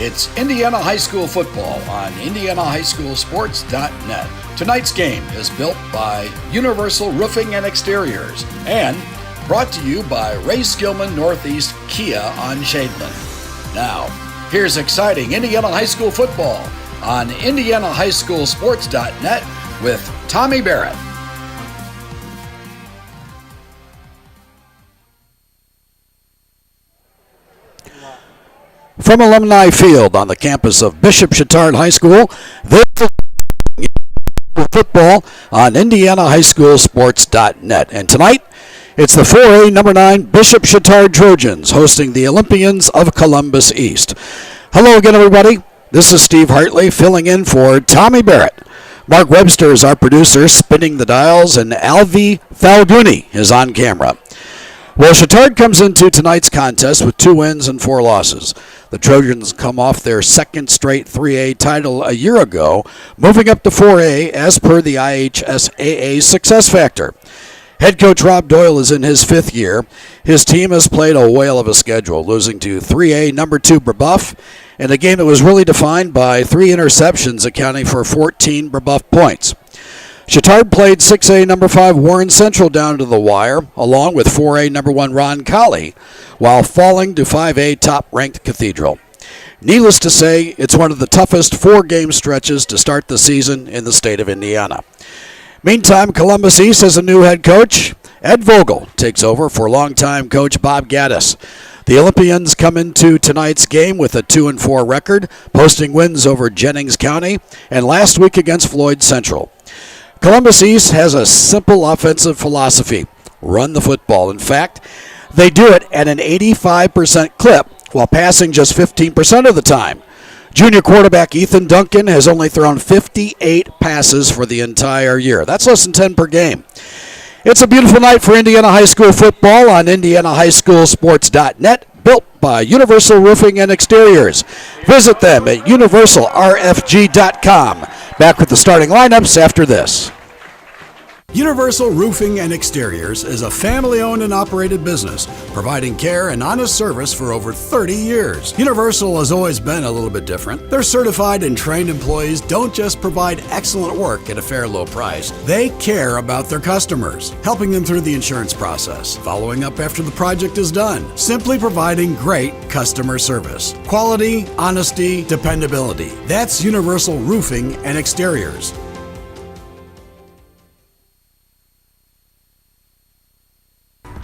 It's Indiana High School football on IndianaHighSchoolSports.net. Tonight's game is built by Universal Roofing and Exteriors and brought to you by Ray Skillman Northeast Kia on Shadeland. Now, here's exciting Indiana High School football on IndianaHighSchoolSports.net with Tommy Barrett. From Alumni Field on the campus of Bishop Chatard High School, this is football on IndianaHighSchoolSports.net. And tonight, it's the 4A number 9 Bishop Chatard Trojans hosting the Olympians of Columbus East. Hello again, everybody. This is Steve Hartley filling in for Tommy Barrett. Mark Webster is our producer, spinning the dials, and Alvi Falguni is on camera. Well, Chatard comes into tonight's contest with 2 wins and 4 losses. The Trojans come off their second straight 3A title a year ago, moving up to 4A as per the IHSAA success factor. Head coach Rob Doyle is in his 5th year. His team has played a whale of a schedule, losing to 3A number 2 Brebeuf in a game that was really defined by 3 interceptions, accounting for 14 Brebeuf points. Chatard played 6A number 5 Warren Central down to the wire, along with 4A number 1 Ron Colley, while falling to 5A top-ranked Cathedral. Needless to say, it's one of the toughest 4-game stretches to start the season in the state of Indiana. Meantime, Columbus East has a new head coach. Ed Vogel takes over for longtime coach Bob Gaddis. The Olympians come into tonight's game with a 2-4 record, posting wins over Jennings County and last week against Floyd Central. Columbus East has a simple offensive philosophy: run the football. In fact, they do it at an 85% clip while passing just 15% of the time. Junior quarterback Ethan Duncan has only thrown 58 passes for the entire year. That's less than 10 per game. It's a beautiful night for Indiana High School football on IndianaHighSchoolSports.net, built by Universal Roofing and Exteriors. Visit them at UniversalRFG.com. Back with the starting lineups after this. Universal Roofing and Exteriors is a family-owned and operated business, providing care and honest service for over 30 years. Universal has always been a little bit different. Their certified and trained employees don't just provide excellent work at a fair low price. They care about their customers, helping them through the insurance process, following up after the project is done, simply providing great customer service. Quality, honesty, dependability. That's Universal Roofing and Exteriors.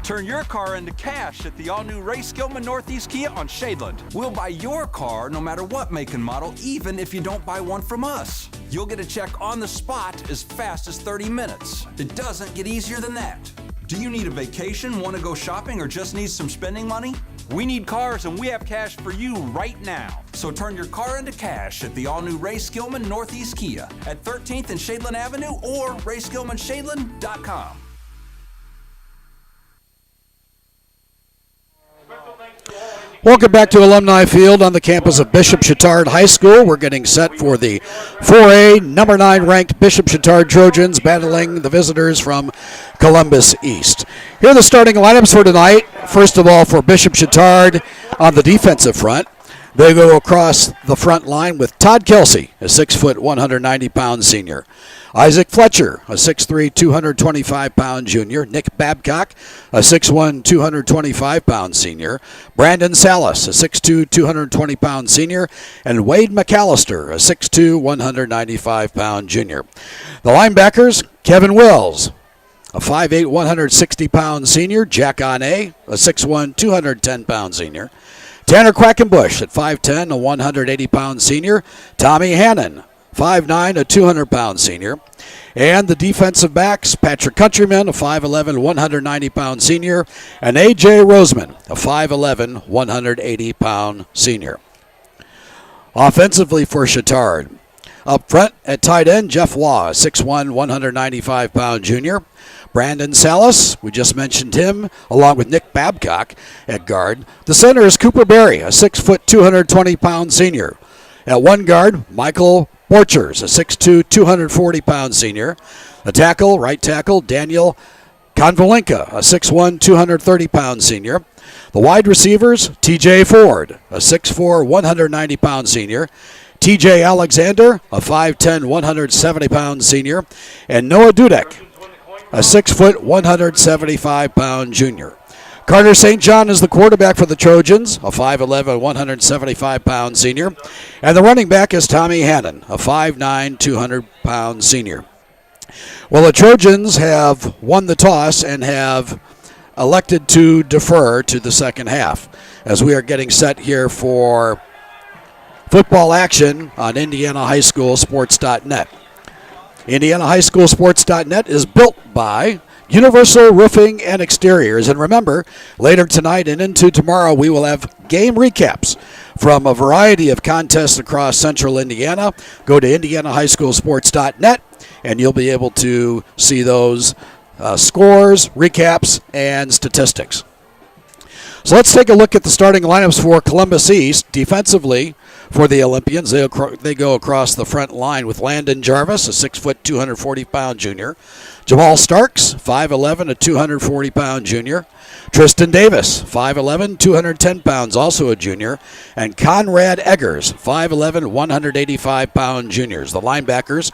Turn your car into cash at the all-new Ray Skillman Northeast Kia on Shadeland. We'll buy your car no matter what make and model, even if you don't buy one from us. You'll get a check on the spot as fast as 30 minutes. It doesn't get easier than that. Do you need a vacation, want to go shopping, or just need some spending money? We need cars, and we have cash for you right now. So turn your car into cash at the all-new Ray Skillman Northeast Kia at 13th and Shadeland Avenue or RaySkillmanShadeland.com. Welcome back to Alumni Field on the campus of Bishop Chatard High School. We're getting set for the 4A number 9 ranked Bishop Chatard Trojans battling the visitors from Columbus East. Here are the starting lineups for tonight. First of all, for Bishop Chatard on the defensive front, they go across the front line with Todd Kelsey, a 6-foot, 190-pound senior. Isaac Fletcher, a 6'3", 225-pound junior. Nick Babcock, a 6'1", 225-pound senior. Brandon Salas, a 6'2", 220-pound senior. And Wade McAllister, a 6'2", 195-pound junior. The linebackers, Kevin Wells, a 5'8", 160-pound senior. Jack Ane, a 6'1", 210-pound senior. Tanner Quackenbush at 5'10", a 180-pound senior. Tommy Hannon, 5'9", a 200-pound senior. And the defensive backs, Patrick Countryman, a 5'11", 190-pound senior. And A.J. Roseman, a 5'11", 180-pound senior. Offensively for Chatard, up front at tight end, Jeff Law, a 6'1", 195-pound junior. Brandon Salas, we just mentioned him, along with Nick Babcock at guard. The center is Cooper Berry, a 6', 220-pound senior. At one guard, Michael Borchers, a 6'2", 240-pound senior. A tackle, right tackle, Daniel Konvalinka, a 6'1", 230-pound senior. The wide receivers, TJ Ford, a 6'4", 190-pound senior. TJ Alexander, a 5'10", 170-pound senior. And Noah Dudek, a 6 foot, 175-pound junior. Carter St. John is the quarterback for the Trojans, a 5'11", 175-pound senior. And the running back is Tommy Hannon, a 5'9", 200-pound senior. Well, the Trojans have won the toss and have elected to defer to the second half as we are getting set here for football action on IndianaHighSchoolSports.net. IndianaHighSchoolSports.net is built by Universal Roofing and Exteriors. And remember, later tonight and into tomorrow, we will have game recaps from a variety of contests across central Indiana. Go to IndianaHighSchoolSports.net, and you'll be able to see those scores, recaps, and statistics. So let's take a look at the starting lineups for Columbus East. Defensively, for the Olympians, they go across the front line with Landon Jarvis, a 6 foot, 240-pound junior. Jamal Starks, 5'11", a 240-pound junior. Tristan Davis, 5'11", 210 pounds, also a junior. And Conrad Eggers, 5'11", 185-pound juniors. The linebackers,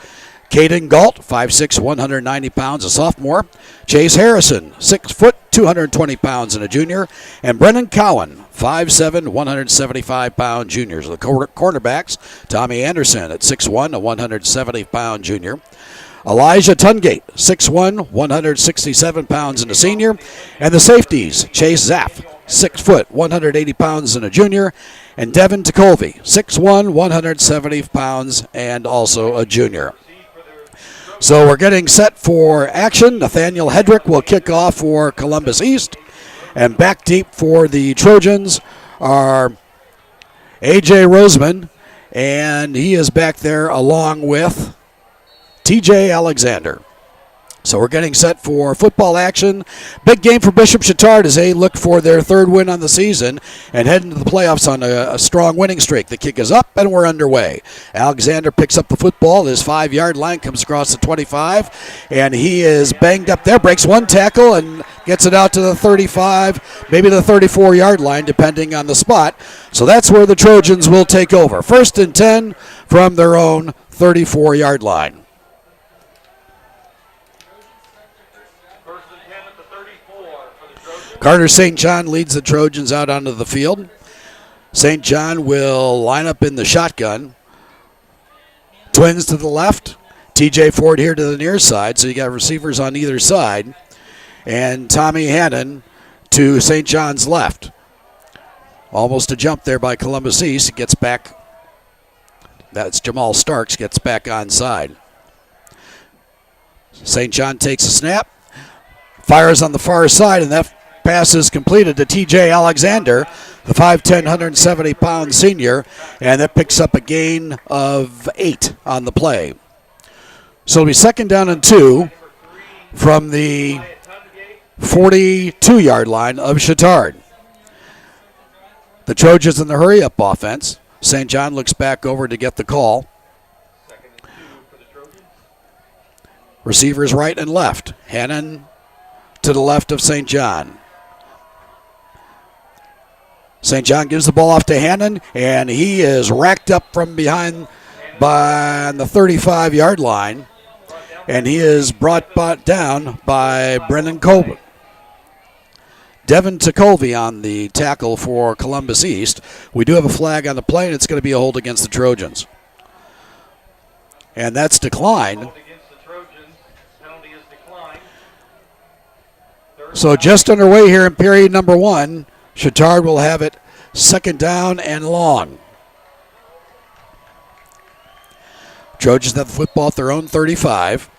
Caden Galt, 5'6", 190 pounds, a sophomore. Chase Harrison, 6 foot, 220 pounds, and a junior. And Brennan Cowan, 5'7", 175-pound juniors. The cornerbacks, Tommy Anderson at 6'1", a 170-pound junior. Elijah Tungate, 6'1", 167 pounds, and a senior. And the safeties, Chase Zaff, 6 foot, 180 pounds, and a junior. And Devin Tecolvi, 6'1", 170 pounds, and also a junior. So we're getting set for action. Nathaniel Hedrick will kick off for Columbus East. And back deep for the Trojans are A.J. Roseman, and he is back there along with T.J. Alexander. So we're getting set for football action. Big game for Bishop Chatard as they look for their third win on the season and head into the playoffs on a strong winning streak. The kick is up and we're underway. Alexander picks up the football. His 5-yard line comes across the 25, and he is banged up there. Breaks one tackle and gets it out to the 35, maybe the 34-yard line, depending on the spot. So that's where the Trojans will take over. 1st and 10 from their own 34-yard line. Carter St. John leads the Trojans out onto the field. St. John will line up in the shotgun. Twins to the left. TJ Ford here to the near side, so you got receivers on either side. And Tommy Hannon to St. John's left. Almost a jump there by Columbus East. It gets back. That's Jamal Starks, gets back onside. St. John takes a snap. Fires on the far side, and that pass is completed to T.J. Alexander, the 5'10", 170-pound senior, and that picks up a gain of 8 on the play. So it'll be 2nd down and 2 from the 42-yard line of Chatard. The Trojans in the hurry-up offense. St. John looks back over to get the call. Receivers right and left. Hannon to the left of St. John. St. John gives the ball off to Hannon, and he is racked up from behind by the 35-yard line, and he is brought down by Brendan Colbert. Devin Tecolvi on the tackle for Columbus East. We do have a flag on the play, and it's going to be a hold against the Trojans. And that's declined. So just underway here in period number 1. Chatard will have it 2nd down and long. Trojans have the football at their own 35.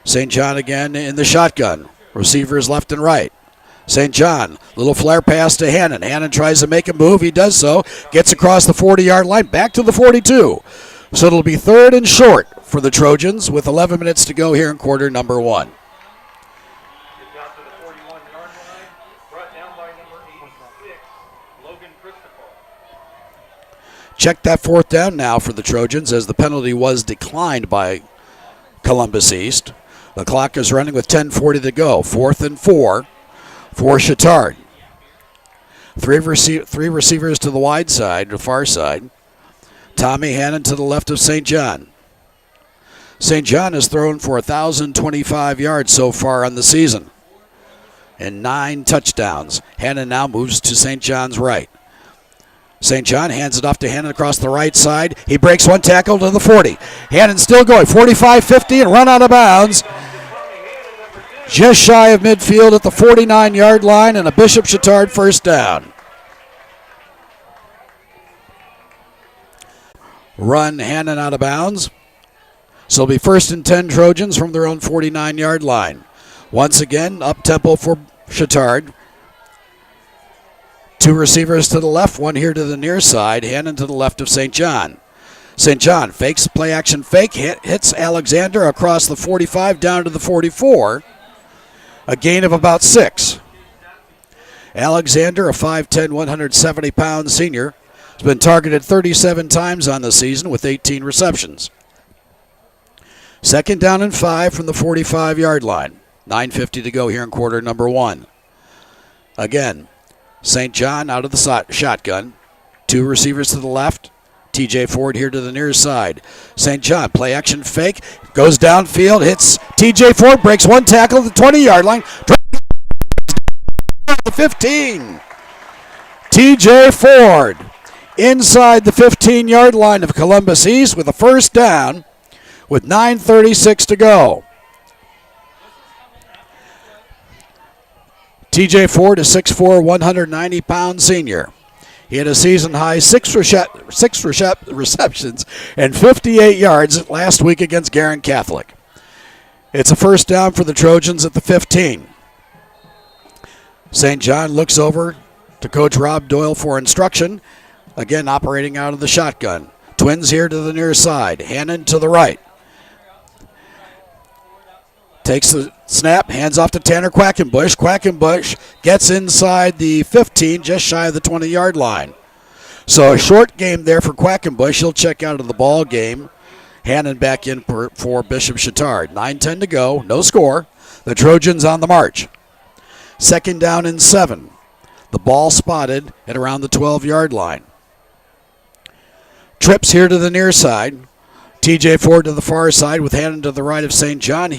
St. John again in the shotgun. Receivers left and right. St. John, little flare pass to Hannon. Hannon tries to make a move. He does so. Gets across the 40-yard line, back to the 42. So it'll be 3rd and short for the Trojans with 11 minutes to go here in quarter number 1. Check that 4th down now for the Trojans as the penalty was declined by Columbus East. The clock is running with 10:40 to go. 4th and 4 for Chatard. Three receivers to the wide side, the far side. Tommy Hannon to the left of St. John. St. John has thrown for 1,025 yards so far on the season and 9 touchdowns. Hannon now moves to St. John's right. St. John hands it off to Hannon across the right side. He breaks one tackle to the 40. Hannon still going, 45-50 and run out of bounds. Just shy of midfield at the 49-yard line and a Bishop Chatard first down. Run Hannon out of bounds. So it'll be 1st and 10 Trojans from their own 49-yard line. Once again, up-tempo for Chatard. 2 receivers to the left, 1 here to the near side. Hannon to the left of St. John. St. John fakes, play-action fake, hits Alexander across the 45 down to the 44. A gain of about 6. Alexander, a 5'10", 170-pound senior, has been targeted 37 times on the season with 18 receptions. 2nd down and 5 from the 45-yard line. 9:50 to go here in quarter number 1. Again, St. John out of the shotgun. 2 receivers to the left. TJ Ford here to the near side. St. John, play action fake, goes downfield, hits TJ Ford, breaks one tackle at the 20-yard line. The 15. TJ Ford inside the 15-yard line of Columbus East with a first down with 9:36 to go. TJ Ford is 6'4", 190-pound senior. He had a season-high 6 receptions and 58 yards last week against Guerin Catholic. It's a first down for the Trojans at the 15. St. John looks over to Coach Rob Doyle for instruction, again operating out of the shotgun. Twins here to the near side. Hannon to the right. Takes the snap, hands off to Tanner Quackenbush. Quackenbush gets inside the 15, just shy of the 20-yard line. So a short game there for Quackenbush. He'll check out of the ball game. Hannon back in for Bishop Chatard. 9:10 to go, no score. The Trojans on the march. 2nd down and 7. The ball spotted at around the 12-yard line. Trips here to the near side. TJ Ford to the far side with Hannon to the right of St. John.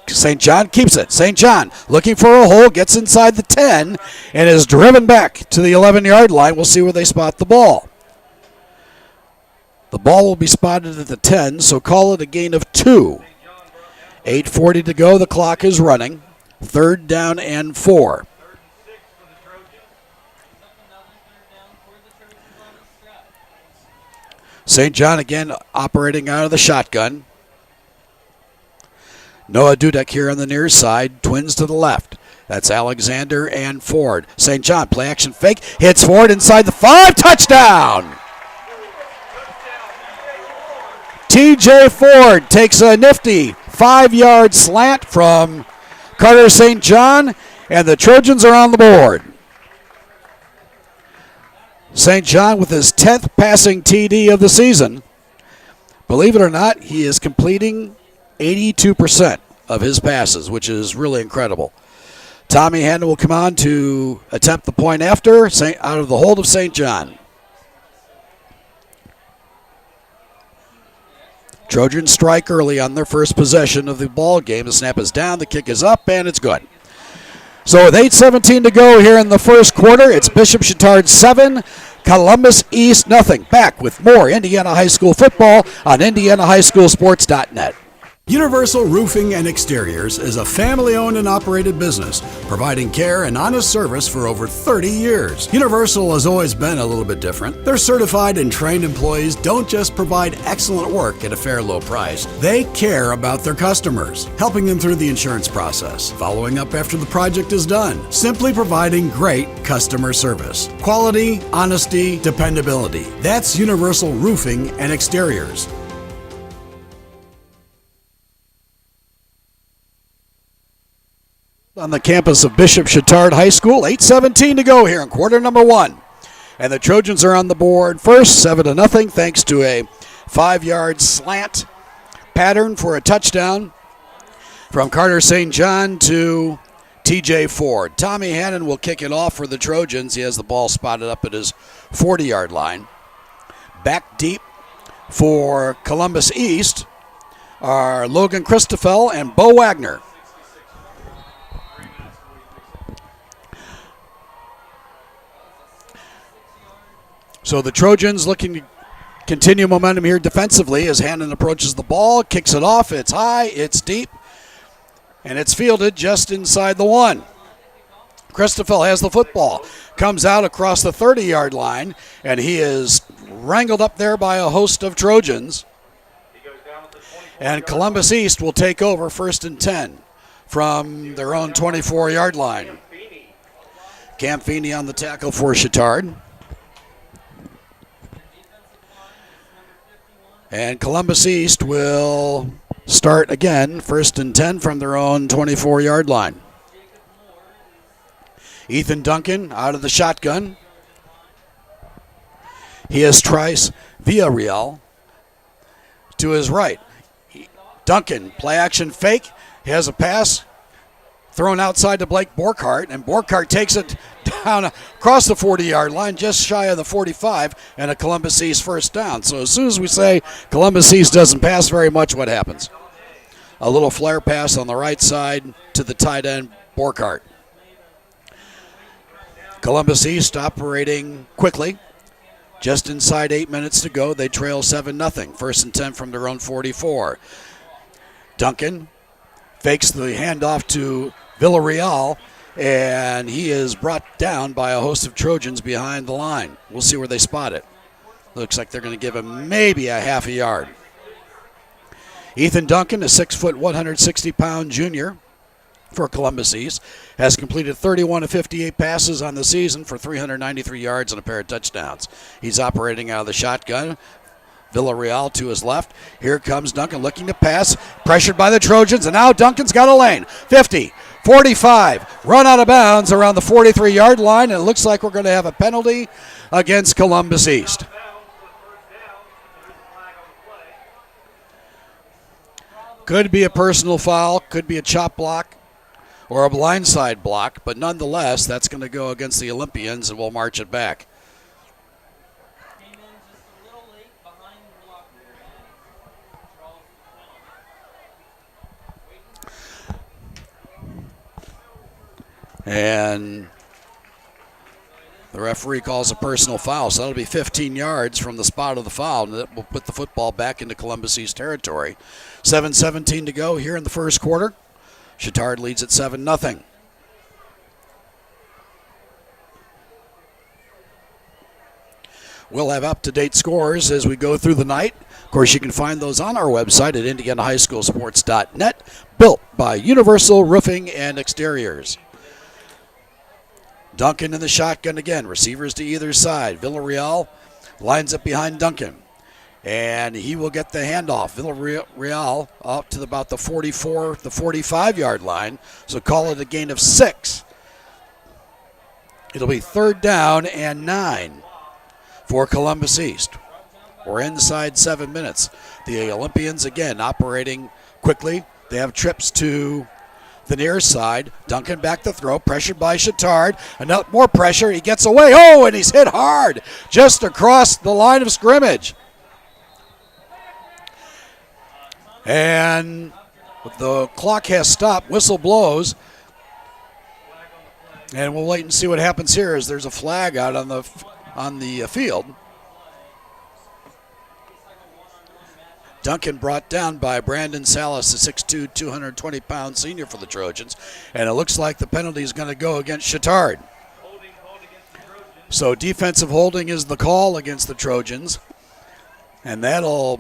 St. John keeps it. St. John looking for a hole, gets inside the 10, and is driven back to the 11-yard line. We'll see where they spot the ball. The ball will be spotted at the 10, so call it a gain of 2. 8:40 to go. The clock is running. 3rd down and 4. St. John again operating out of the shotgun. Noah Dudek here on the near side. Twins to the left. That's Alexander and Ford. St. John, play action fake. Hits Ford inside the 5. Touchdown! TJ Ford takes a nifty 5-yard slant from Carter St. John, and the Trojans are on the board. St. John with his 10th passing TD of the season. Believe it or not, he is completing 82% of his passes, which is really incredible. Tommy Hannon will come on to attempt the point after, out of the hold of St. John. Trojans strike early on their first possession of the ball game. The snap is down, the kick is up, and it's good. So with 8:17 to go here in the first quarter, it's Bishop Chatard 7, Columbus East nothing. Back with more Indiana High School football on IndianaHighSchoolSports.net. Universal Roofing and Exteriors is a family-owned and operated business, providing care and honest service for over 30 years. Universal has always been a little bit different. Their certified and trained employees don't just provide excellent work at a fair low price. They care about their customers, helping them through the insurance process, following up after the project is done, simply providing great customer service. Quality, honesty, dependability. That's Universal Roofing and Exteriors. On the campus of Bishop Chatard High School, 8:17 to go here in quarter number 1. And the Trojans are on the board first, 7-0, thanks to a 5-yard slant pattern for a touchdown from Carter St. John to TJ Ford. Tommy Hannon will kick it off for the Trojans. He has the ball spotted up at his 40-yard line. Back deep for Columbus East are Logan Christoffel and Bo Wagner. So the Trojans looking to continue momentum here defensively as Hannon approaches the ball, kicks it off. It's high, it's deep, and it's fielded just inside the 1. Christoffel has the football, comes out across the 30-yard line, and he is wrangled up there by a host of Trojans. And Columbus East will take over 1st and 10 from their own 24-yard line. Cam Feeney on the tackle for Chatard. And Columbus East will start again, 1st and 10 from their own 24-yard line. Ethan Duncan out of the shotgun. He has Trice Villarreal to his right. Duncan, play action fake. He has a pass thrown outside to Blake Borkhardt, and Borkhardt takes it down across the 40-yard line, just shy of the 45, and a Columbus East first down. So as soon as we say Columbus East doesn't pass very much, what happens? A little flare pass on the right side to the tight end, Borkhardt. Columbus East operating quickly. Just inside 8 minutes to go, they trail 7-0. 1st and 10 from their own 44. Duncan fakes the handoff to Villarreal, and he is brought down by a host of Trojans behind the line. We'll see where they spot it. Looks like they're going to give him maybe a half a yard. Ethan Duncan, a 6-foot, 160-pound junior for Columbus East, has completed 31 of 58 passes on the season for 393 yards and a pair of touchdowns. He's operating out of the shotgun. Villarreal to his left. Here comes Duncan looking to pass. Pressured by the Trojans, and now Duncan's got a lane. 50, 45, run out of bounds around the 43-yard line, and it looks like we're going to have a penalty against Columbus East. Could be a personal foul, could be a chop block, or a blindside block, but nonetheless, that's going to go against the Olympians, and we'll march it back. And the referee calls a personal foul, so that'll be 15 yards from the spot of the foul, and that will put the football back into Columbus East territory. 7:17 to go here in the first quarter. Chatard leads at 7-0. We'll have up-to-date scores as we go through the night. Of course, you can find those on our website at IndianaHighSchoolSports.net, built by Universal Roofing and Exteriors. Duncan in the shotgun again. Receivers to either side. Villarreal lines up behind Duncan, and he will get the handoff. Villarreal up to about the 44, the 45-yard line, so call it a gain of 6. It'll be 3rd down and 9 for Columbus East. We're inside 7 minutes. The Olympians, again, operating quickly. They have trips to the near side. Duncan back to throw, pressured by Chatard. Enough more pressure. He gets away. Oh, and he's hit hard just across the line of scrimmage. And the clock has stopped. Whistle blows. And we'll wait and see what happens here as there's a flag out on the field. Duncan brought down by Brandon Salas, the 6'2", 220-pound senior for the Trojans. And it looks like the penalty is going to go against Chatard. So defensive holding is the call against the Trojans. And that'll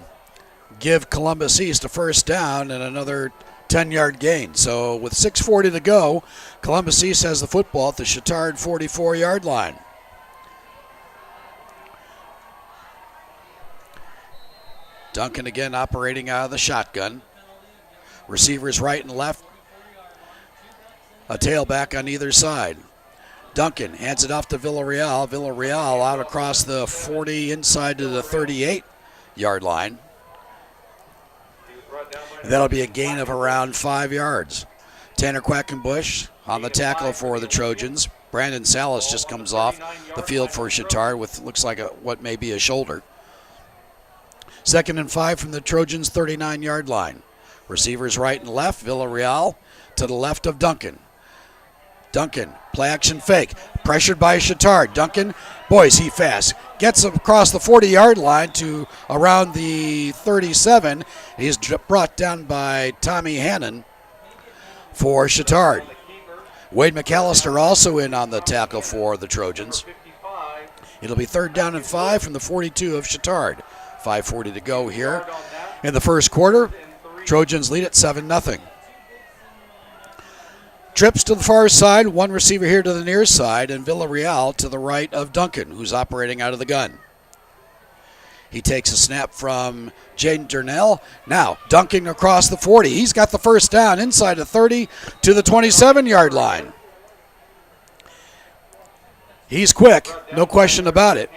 give Columbus East a first down and another 10-yard gain. So with 6:40 to go, Columbus East has the football at the Chatard 44-yard line. Duncan again operating out of the shotgun. Receivers right and left. A tailback on either side. Duncan hands it off to Villarreal. Villarreal out across the 40 inside to the 38-yard line. That'll be a gain of around 5 yards. Tanner Quackenbush On the tackle for the Trojans, Brandon Salas just comes off the field for Chatard with looks like what may be a shoulder. 2nd and 5 from the Trojans' 39-yard line. Receivers right and left. Villarreal to the left of Duncan. Duncan, play action fake. Pressured by Chatard. Duncan, boys, he fast. Gets across the 40-yard line to around the 37. He's brought down by Tommy Hannon for Chatard. Wade McAllister also in on the tackle for the Trojans. It'll be 3rd down and 5 from the 42 of Chatard. 5:40 to go here in the first quarter. Trojans lead at 7-0. Trips to the far side, one receiver here to the near side, and Villarreal to the right of Duncan, who's operating out of the gun. He takes a snap from Jaden Durnell. Now, Duncan across the 40. He's got the first down inside the 30 to the 27-yard line. He's quick, no question about it.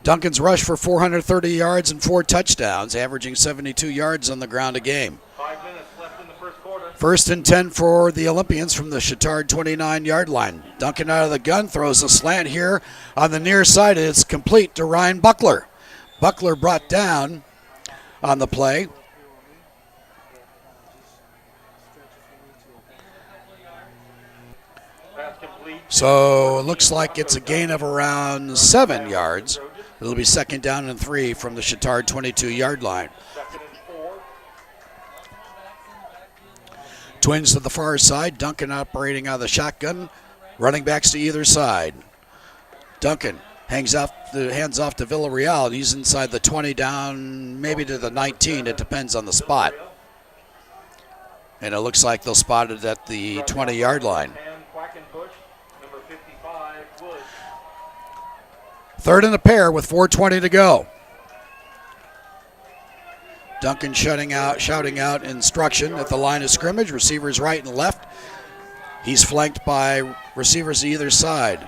Duncan's rushed for 430 yards and 4 touchdowns, averaging 72 yards on the ground a game. 5 minutes left in the first quarter. 1st and 10 for the Olympians from the Chatard 29-yard line. Duncan out of the gun, throws a slant here on the near side. It's complete to Ryan Buckler. Buckler brought down on the play. So it looks like it's a gain of around 7 yards. It'll be 2nd down and 3 from the Chatard 22-yard line. Twins to the far side. Duncan operating out of the shotgun. Running backs to either side. Duncan hands off to Villarreal. He's inside the 20 down, maybe to the 19. It depends on the spot. And it looks like they'll spot it at the 20-yard line. 3rd and a pair with 4:20 to go. Duncan shouting out instruction at the line of scrimmage. Receivers right and left. He's flanked by receivers either side.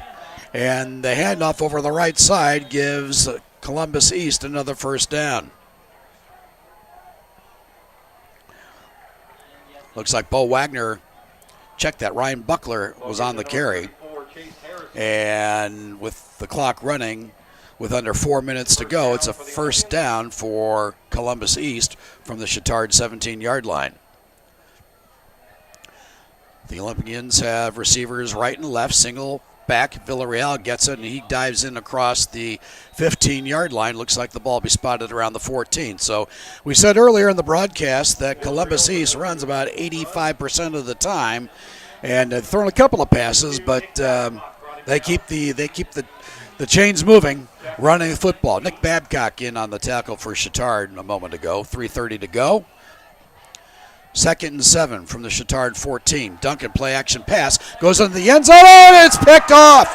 And the handoff over the right side gives Columbus East another first down. Looks like Bo Wagner checked that. Ryan Buckler was on the carry. And with the clock running, with under 4 minutes to go, it's a first down for Columbus East from the Chatard 17-yard line. The Olympians have receivers right and left, single back. Villarreal gets it, and he dives in across the 15-yard line. Looks like the ball will be spotted around the 14. So we said earlier in the broadcast that Columbus East runs about 85% of the time, and they've thrown a couple of passes, but they keep the chains moving, running the football. Nick Babcock in on the tackle for Chatard a moment ago. 3:30 to go. 2nd and 7 from the Chatard 14. Duncan play action pass goes into the end zone. And it's picked off.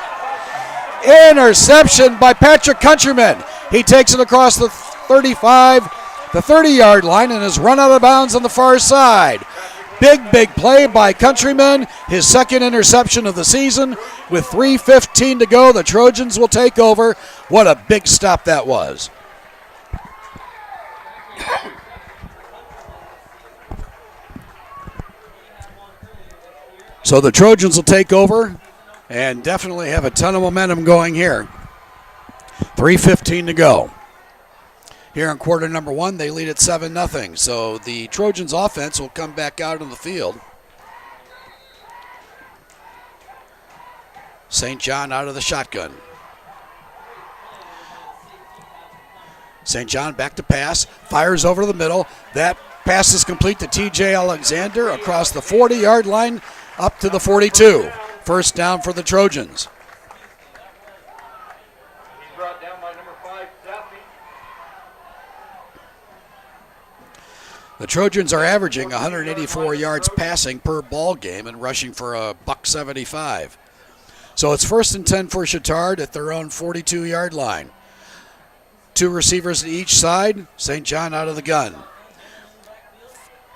Interception by Patrick Countryman. He takes it across the 35, the 30-yard line, and is run out of bounds on the far side. Big play by Countryman, his 2nd interception of the season. With 3:15 to go, the Trojans will take over. What a big stop that was. So the Trojans will take over and definitely have a ton of momentum going here. 3:15 to go. Here in quarter number 1, they lead at 7-0. So the Trojans offense will come back out on the field. St. John out of the shotgun. St. John back to pass, fires over the middle. That pass is complete to TJ Alexander across the 40-yard line up to the 42. First down for the Trojans. The Trojans are averaging 184 yards passing per ball game and rushing for $175. So it's 1st and 10 for Chatard at their own 42-yard line. 2 receivers to each side. St. John out of the gun.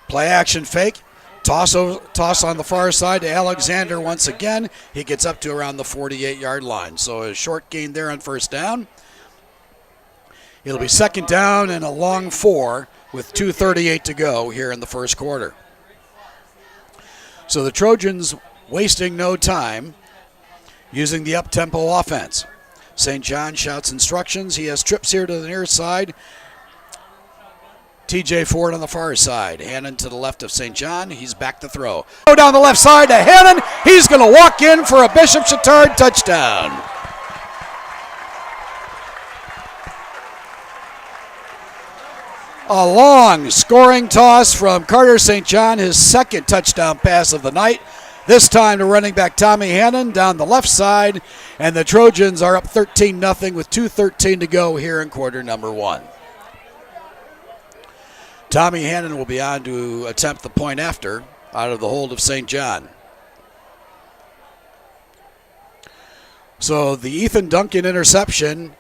Play action fake. Toss on the far side to Alexander once again. He gets up to around the 48-yard line. So a short gain there on first down. It'll be 2nd down and a long 4 with 2:38 to go here in the first quarter. So the Trojans wasting no time using the up-tempo offense. St. John shouts instructions. He has trips here to the near side. TJ Ford on the far side. Hannon to the left of St. John. He's back to throw. Go down the left side to Hannon. He's going to walk in for a Bishop Chatard touchdown. A long scoring toss from Carter St. John, his second touchdown pass of the night. This time to running back Tommy Hannon down the left side, and the Trojans are up 13-0 with 2:13 to go here in quarter number one. Tommy Hannon will be on to attempt the point after out of the hold of St. John. So the Ethan Duncan interception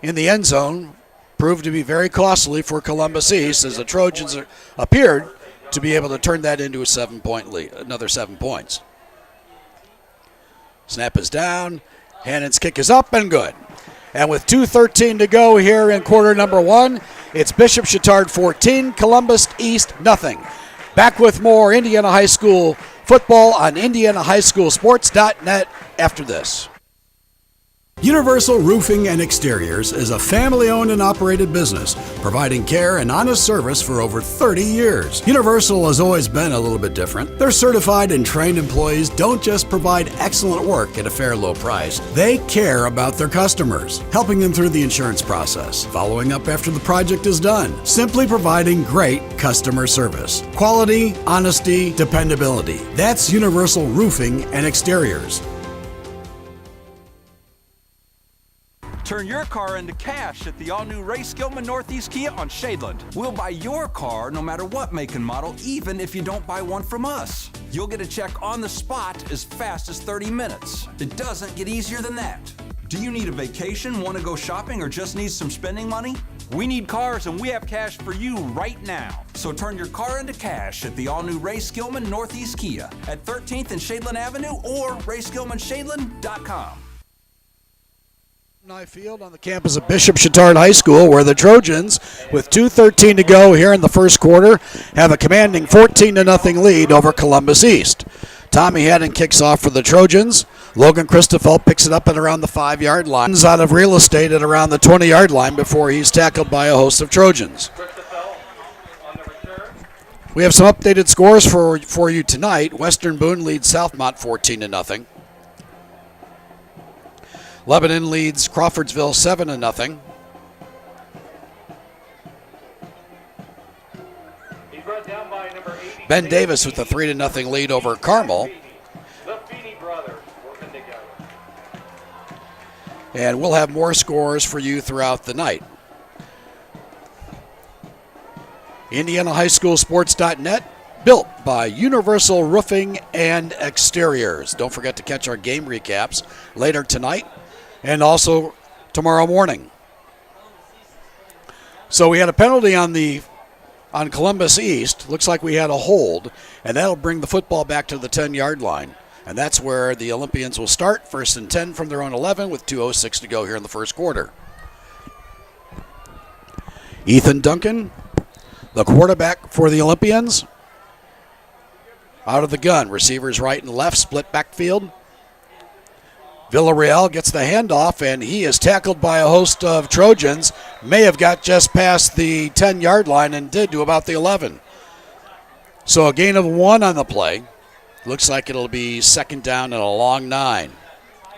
in the end zone proved to be very costly for Columbus East, as the Trojans appeared to be able to turn that into a 7-point lead, another 7 points. Snap is down. Hannon's kick is up and good. And with 2:13 to go here in quarter number one, it's Bishop Chatard 14, Columbus East nothing. Back with more Indiana High School football on IndianaHighSchoolSports.net after this. Universal Roofing and Exteriors is a family-owned and operated business, providing care and honest service for over 30 years. Universal has always been a little bit different. Their certified and trained employees don't just provide excellent work at a fair low price. They care about their customers, helping them through the insurance process, following up after the project is done, simply providing great customer service. Quality, honesty, dependability. That's Universal Roofing and Exteriors. Turn your car into cash at the all-new Ray Skillman Northeast Kia on Shadeland. We'll buy your car no matter what make and model, even if you don't buy one from us. You'll get a check on the spot as fast as 30 minutes. It doesn't get easier than that. Do you need a vacation, want to go shopping, or just need some spending money? We need cars, and we have cash for you right now. So turn your car into cash at the all-new Ray Skillman Northeast Kia at 13th and Shadeland Avenue or RaySkillmanShadeland.com. Field on the campus of Bishop Chatard High School, where the Trojans, with 2:13 to go here in the first quarter, have a commanding 14-0 lead over Columbus East. Tommy Hannon kicks off for the Trojans. Logan Christoffel picks it up at around the 5-yard line. He's out of real estate at around the 20-yard line before he's tackled by a host of Trojans. We have some updated scores for you tonight. Western Boone leads Southmont 14-0. Lebanon leads Crawfordsville 7-0. Ben Davis with a 3-0 lead over Carmel. And we'll have more scores for you throughout the night. IndianaHighSchoolSports.net, built by Universal Roofing and Exteriors. Don't forget to catch our game recaps later tonight and also tomorrow morning. So we had a penalty on Columbus East. Looks like we had a hold, and that'll bring the football back to the 10-yard line. And that's where the Olympians will start, 1st and 10 from their own 11 with 2:06 to go here in the first quarter. Ethan Duncan, the quarterback for the Olympians, out of the gun. Receivers right and left, split backfield. Villarreal gets the handoff, and he is tackled by a host of Trojans. May have got just past the 10-yard line and did to about the 11. So a gain of 1 on the play. Looks like it'll be 2nd down and a long 9.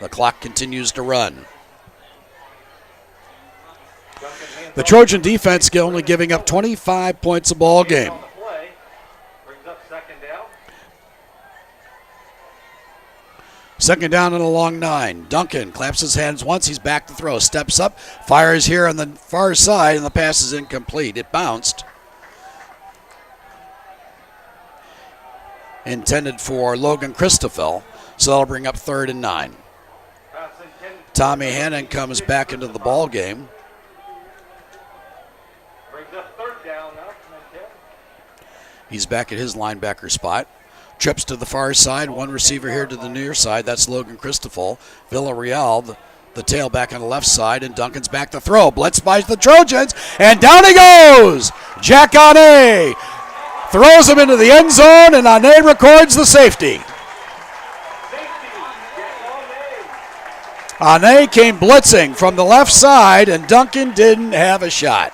The clock continues to run. The Trojan defense only giving up 25 points a ball game. Second down and a long 9. Duncan claps his hands once. He's back to throw. Steps up. Fires here on the far side, and the pass is incomplete. It bounced. Intended for Logan Christoffel. So that'll bring up 3rd and 9. Tommy Hannon comes back into the ball game. He's back at his linebacker spot. Trips to the far side. One receiver here to the near side. That's Logan Christoffel. Villarreal, the tailback on the left side, and Duncan's back to throw. Blitz by the Trojans, and down he goes! Jack on A. throws him into the end zone, and Ane records the safety. Ane came blitzing from the left side, and Duncan didn't have a shot.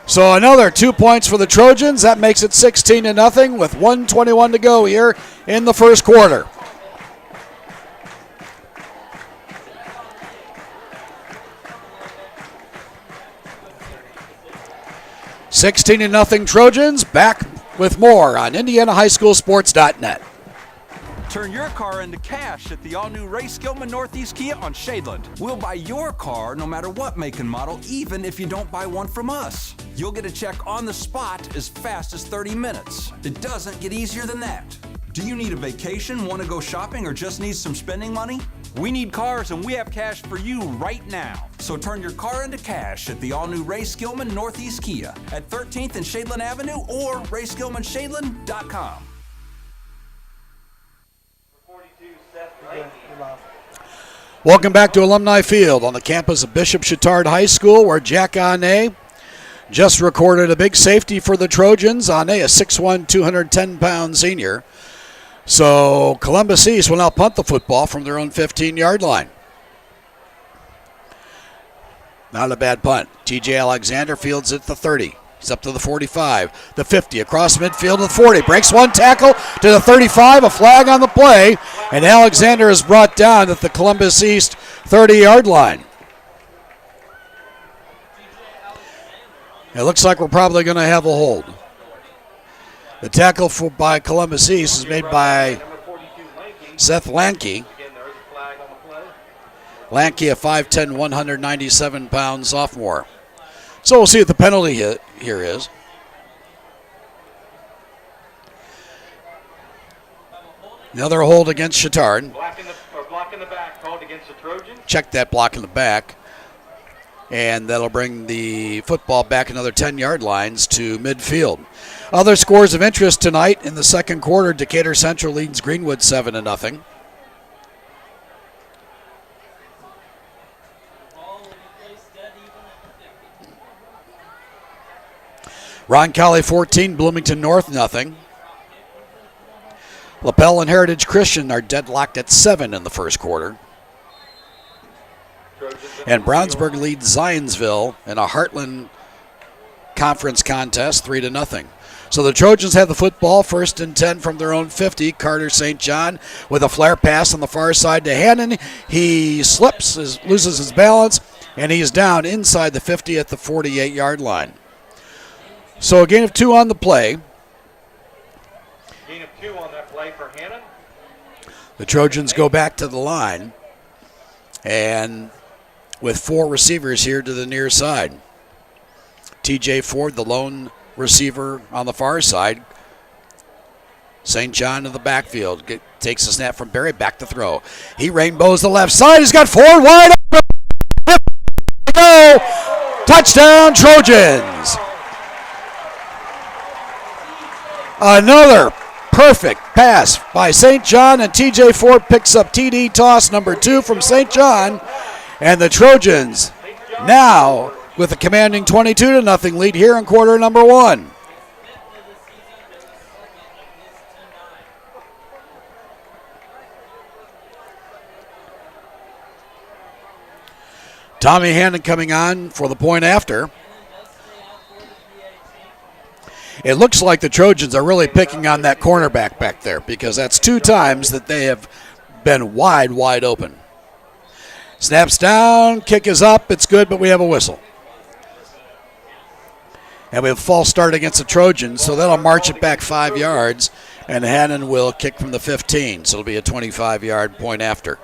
So another 2 points for the Trojans. That makes it 16-0 with 1:21 to go here in the first quarter. $16-0 Trojans. Back with more on IndianaHighSchoolSports.net. Turn your car into cash at the all-new Ray Skillman Northeast Kia on Shadeland. We'll buy your car no matter what make and model, even if you don't buy one from us. You'll get a check on the spot as fast as 30 minutes. It doesn't get easier than that. Do you need a vacation, want to go shopping, or just need some spending money? We need cars, and we have cash for you right now. So turn your car into cash at the all-new Ray Skillman Northeast Kia at 13th and Shadeland Avenue or RaySkillmanShadeland.com. Welcome back to Alumni Field on the campus of Bishop Chatard High School, where Jack Ane just recorded a big safety for the Trojans. Ane, a 6'1", 210-pound senior. So Columbus East will now punt the football from their own 15-yard line. Not a bad punt. TJ Alexander fields at the 30. He's up to the 45, the 50, across midfield to the 40. Breaks one tackle to the 35, a flag on the play, and Alexander is brought down at the Columbus East 30-yard line. It looks like we're probably going to have a hold. The tackle by Columbus East is made by Seth Lanke. Lanke, a 5'10", 197-pound sophomore. So we'll see what the penalty here is. Another hold against Chatard. Block in the back called against the Trojans. Check that block in the back. And that'll bring the football back another 10-yard lines to midfield. Other scores of interest tonight in the second quarter. Decatur Central leads Greenwood 7-0. Roncalli 14, Bloomington North 0. LaPel and Heritage Christian are deadlocked at 7 in the first quarter. And Brownsburg leads Zionsville in a Heartland Conference contest 3-0. So the Trojans have the football, 1st and 10 from their own 50. Carter St. John with a flare pass on the far side to Hannon. He slips, loses his balance, and he's down inside the 50 at the 48-yard line. So a gain of 2 on the play. Gain of 2 on that play for Hannon. The Trojans go back to the line, and with 4 receivers here to the near side. TJ Ford, the lone receiver on the far side. St. John in the backfield. Takes a snap from Barry, back to throw. He rainbows the left side. He's got Ford wide open. Go! Touchdown, Trojans. Another perfect pass by St. John, and TJ Ford picks up TD toss number 2 from St. John. And the Trojans now with a commanding 22-0 lead here in quarter number 1. Tommy Hannon coming on for the point after. It looks like the Trojans are really picking on that cornerback back there, because that's 2 times that they have been wide open. Snaps down, kick is up, it's good, but we have a whistle. And we have a false start against the Trojans, so that'll march it back 5 yards, and Hannon will kick from the 15, so it'll be a 25-yard point after.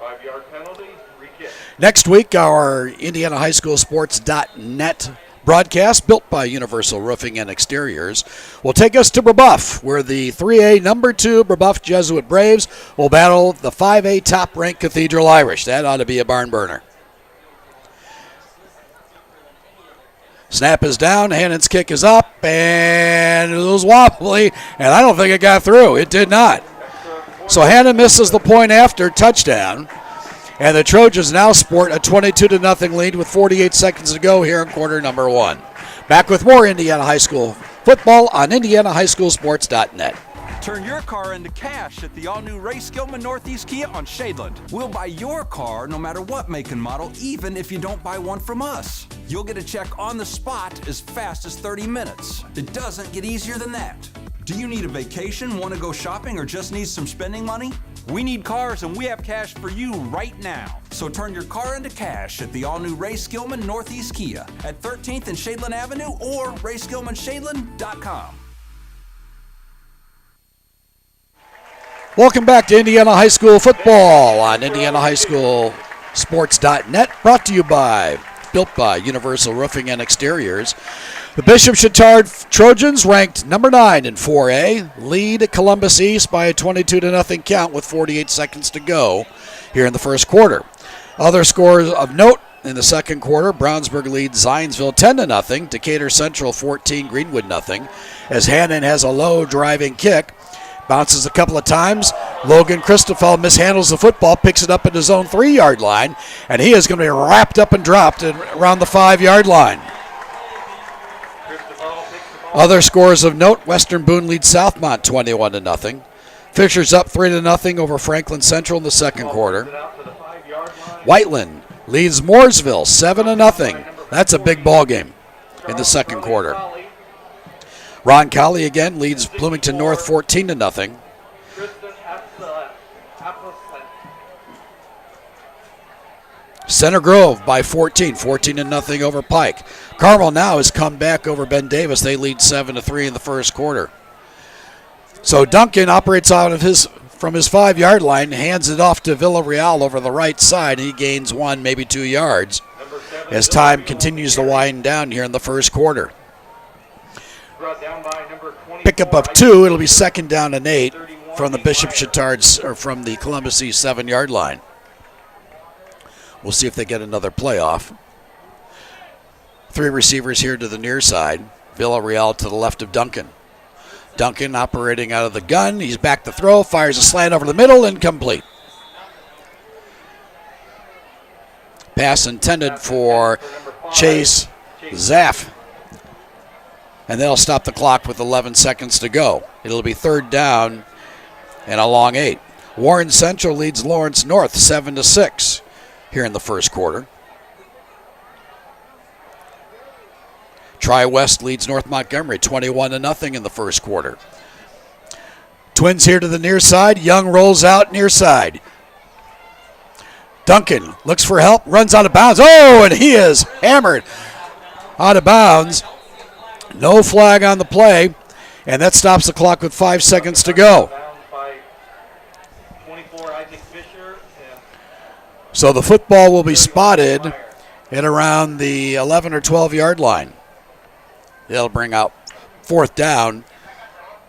5-yard penalty, free kick. Next week, our IndianaHighSchoolSports.net broadcast, built by Universal Roofing and Exteriors, will take us to Brebeuf, where the 3A number 2 Brebeuf Jesuit Braves will battle the 5A top-ranked Cathedral Irish. That ought to be a barn burner. Snap is down, Hannon's kick is up, and it was wobbly, and I don't think it got through. It did not. So Hannon misses the point after touchdown. And the Trojans now sport a 22-0 lead with 48 seconds to go here in quarter number 1. Back with more Indiana High School football on IndianaHighSchoolSports.net. Turn your car into cash at the all-new Ray Skillman Northeast Kia on Shadeland. We'll buy your car no matter what make and model, even if you don't buy one from us. You'll get a check on the spot as fast as 30 minutes. It doesn't get easier than that. Do you need a vacation, want to go shopping, or just need some spending money? We need cars, and we have cash for you right now. So turn your car into cash at the all-new Ray Skillman Northeast Kia at 13th and Shadeland Avenue or RaySkillmanShadeland.com. Welcome back to Indiana High School football on IndianaHighSchoolSports.net, brought to you by, built by Universal Roofing and Exteriors. The Bishop Chatard Trojans, ranked number 9 in 4A, lead Columbus East by a 22-0 count with 48 seconds to go here in the first quarter. Other scores of note in the second quarter: Brownsburg leads Zionsville 10-0, Decatur Central 14, Greenwood 0, as Hannon has a low driving kick. Bounces a couple of times. Logan Christoffel mishandles the football, picks it up at his own 3-yard line, and he is going to be wrapped up and dropped around the 5-yard line. Other scores of note: Western Boone leads Southmont 21-0. Fisher's up 3-0 over Franklin Central in the second quarter. Whiteland leads Mooresville 7-0. That's a big ball game in the second quarter. Roncalli again leads Bloomington North 14-0. Center Grove by 14-0 over Pike. Carmel now has come back over Ben Davis. They lead 7-3 in the first quarter. So Duncan operates out of from his 5-yard line, hands it off to Villarreal over the right side. He gains 1, maybe 2 yards as time continues to wind down here in the first quarter. Pickup of 2. It'll be second down and 8 from the Bishop Chatard's, or from the Columbus East 7-yard line. We'll see if they get another playoff. 3 receivers here to the near side. Villarreal to the left of Duncan. Duncan operating out of the gun. He's back to throw. Fires a slant over the middle. Incomplete. Pass intended for Chase Zaff. And they'll stop the clock with 11 seconds to go. It'll be third down and a long 8. Warren Central leads Lawrence North 7-6 here in the first quarter. Tri-West leads North Montgomery 21-0 in the first quarter. Twins here to the near side. Young rolls out near side. Duncan looks for help, runs out of bounds. Oh, and he is hammered out of bounds. No flag on the play, and that stops the clock with 5 seconds to go. So the football will be spotted at around the 11 or 12-yard line. They'll bring out fourth down,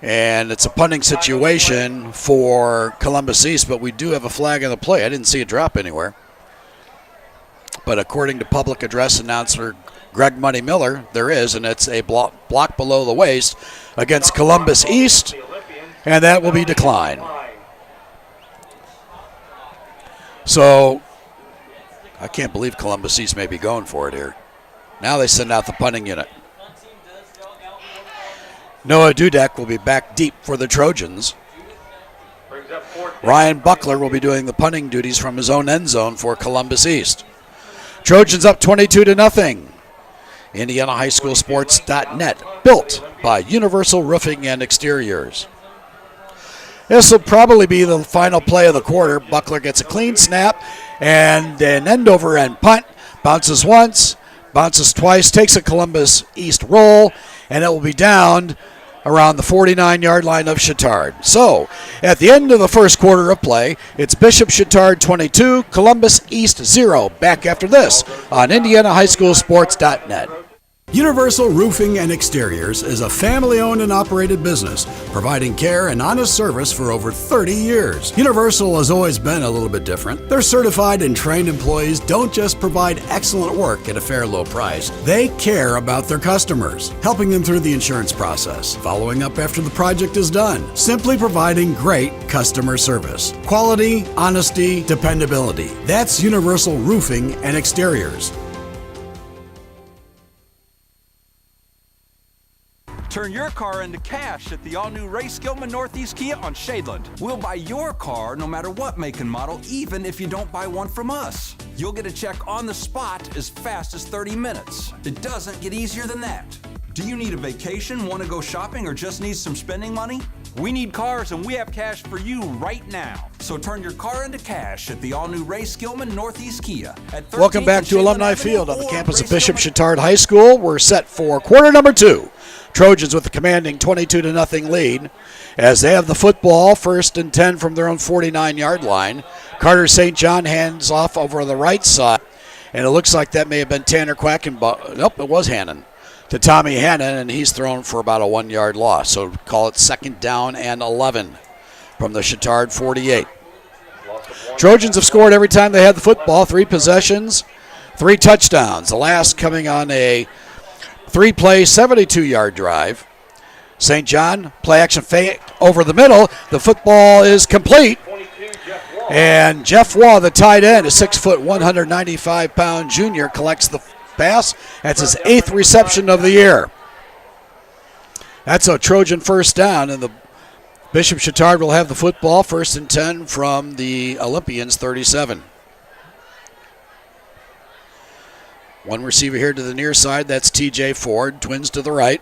and it's a punting situation for Columbus East, but we do have a flag on the play. I didn't see it drop anywhere. But according to public address announcer Greg Money Miller, there is, and it's a block below the waist against Columbus East, and that will be declined. So I can't believe Columbus East may be going for it here. Now they send out the punting unit. Noah Dudek will be back deep for the Trojans. Ryan Buckler will be doing the punting duties from his own end zone for Columbus East. Trojans up 22-0. IndianaHighSchoolSports.net, built by Universal Roofing and Exteriors. This will probably be the final play of the quarter. Buckler gets a clean snap and an end-over-end punt. Bounces once, bounces twice, takes a Columbus East roll, and it will be downed around the 49-yard line of Chatard. So, at the end of the first quarter of play, it's Bishop Chatard 22, Columbus East 0. Back after this on IndianaHighSchoolSports.net. Universal Roofing and Exteriors is a family-owned and operated business, providing care and honest service for over 30 years. Universal has always been a little bit different. Their certified and trained employees don't just provide excellent work at a fair low price. They care about their customers, helping them through the insurance process, following up after the project is done, simply providing great customer service. Quality, honesty, dependability. That's Universal Roofing and Exteriors. Turn your car into cash at the all-new Race Gilman Northeast Kia on Shadeland. We'll buy your car no matter what make and model, even if you don't buy one from us. You'll get a check on the spot as fast as 30 minutes. It doesn't get easier than that. Do you need a vacation, want to go shopping, or just need some spending money? We need cars, and we have cash for you right now. So turn your car into cash at the all-new Race Gilman Northeast Kia. Welcome back to Alumni Field on the campus of Bishop Chatard High School. We're set for quarter number 2. Trojans with a commanding 22-0 lead as they have the football, 1st and 10 from their own 49-yard line. Carter St. John hands off over the right side, and it looks like that may have been Tanner Quackenbush. Nope, it was Hannon. To Tommy Hannon, and he's thrown for about a 1-yard loss. So call it 2nd down and 11 from the Chatard 48. Trojans have scored every time they had the football, 3 possessions, 3 touchdowns. The last coming on a 3-play, 72-yard drive. St. John, play action fake over the middle. The football is complete. And Jeff Waugh, the tight end, a 6-foot, 195-pound junior, collects the pass. That's his 8th reception of the year. That's a Trojan first down, and the Bishop Chatard will have the football, 1st and 10 from the Olympians 37. One receiver here to the near side, that's TJ Ford. Twins to the right.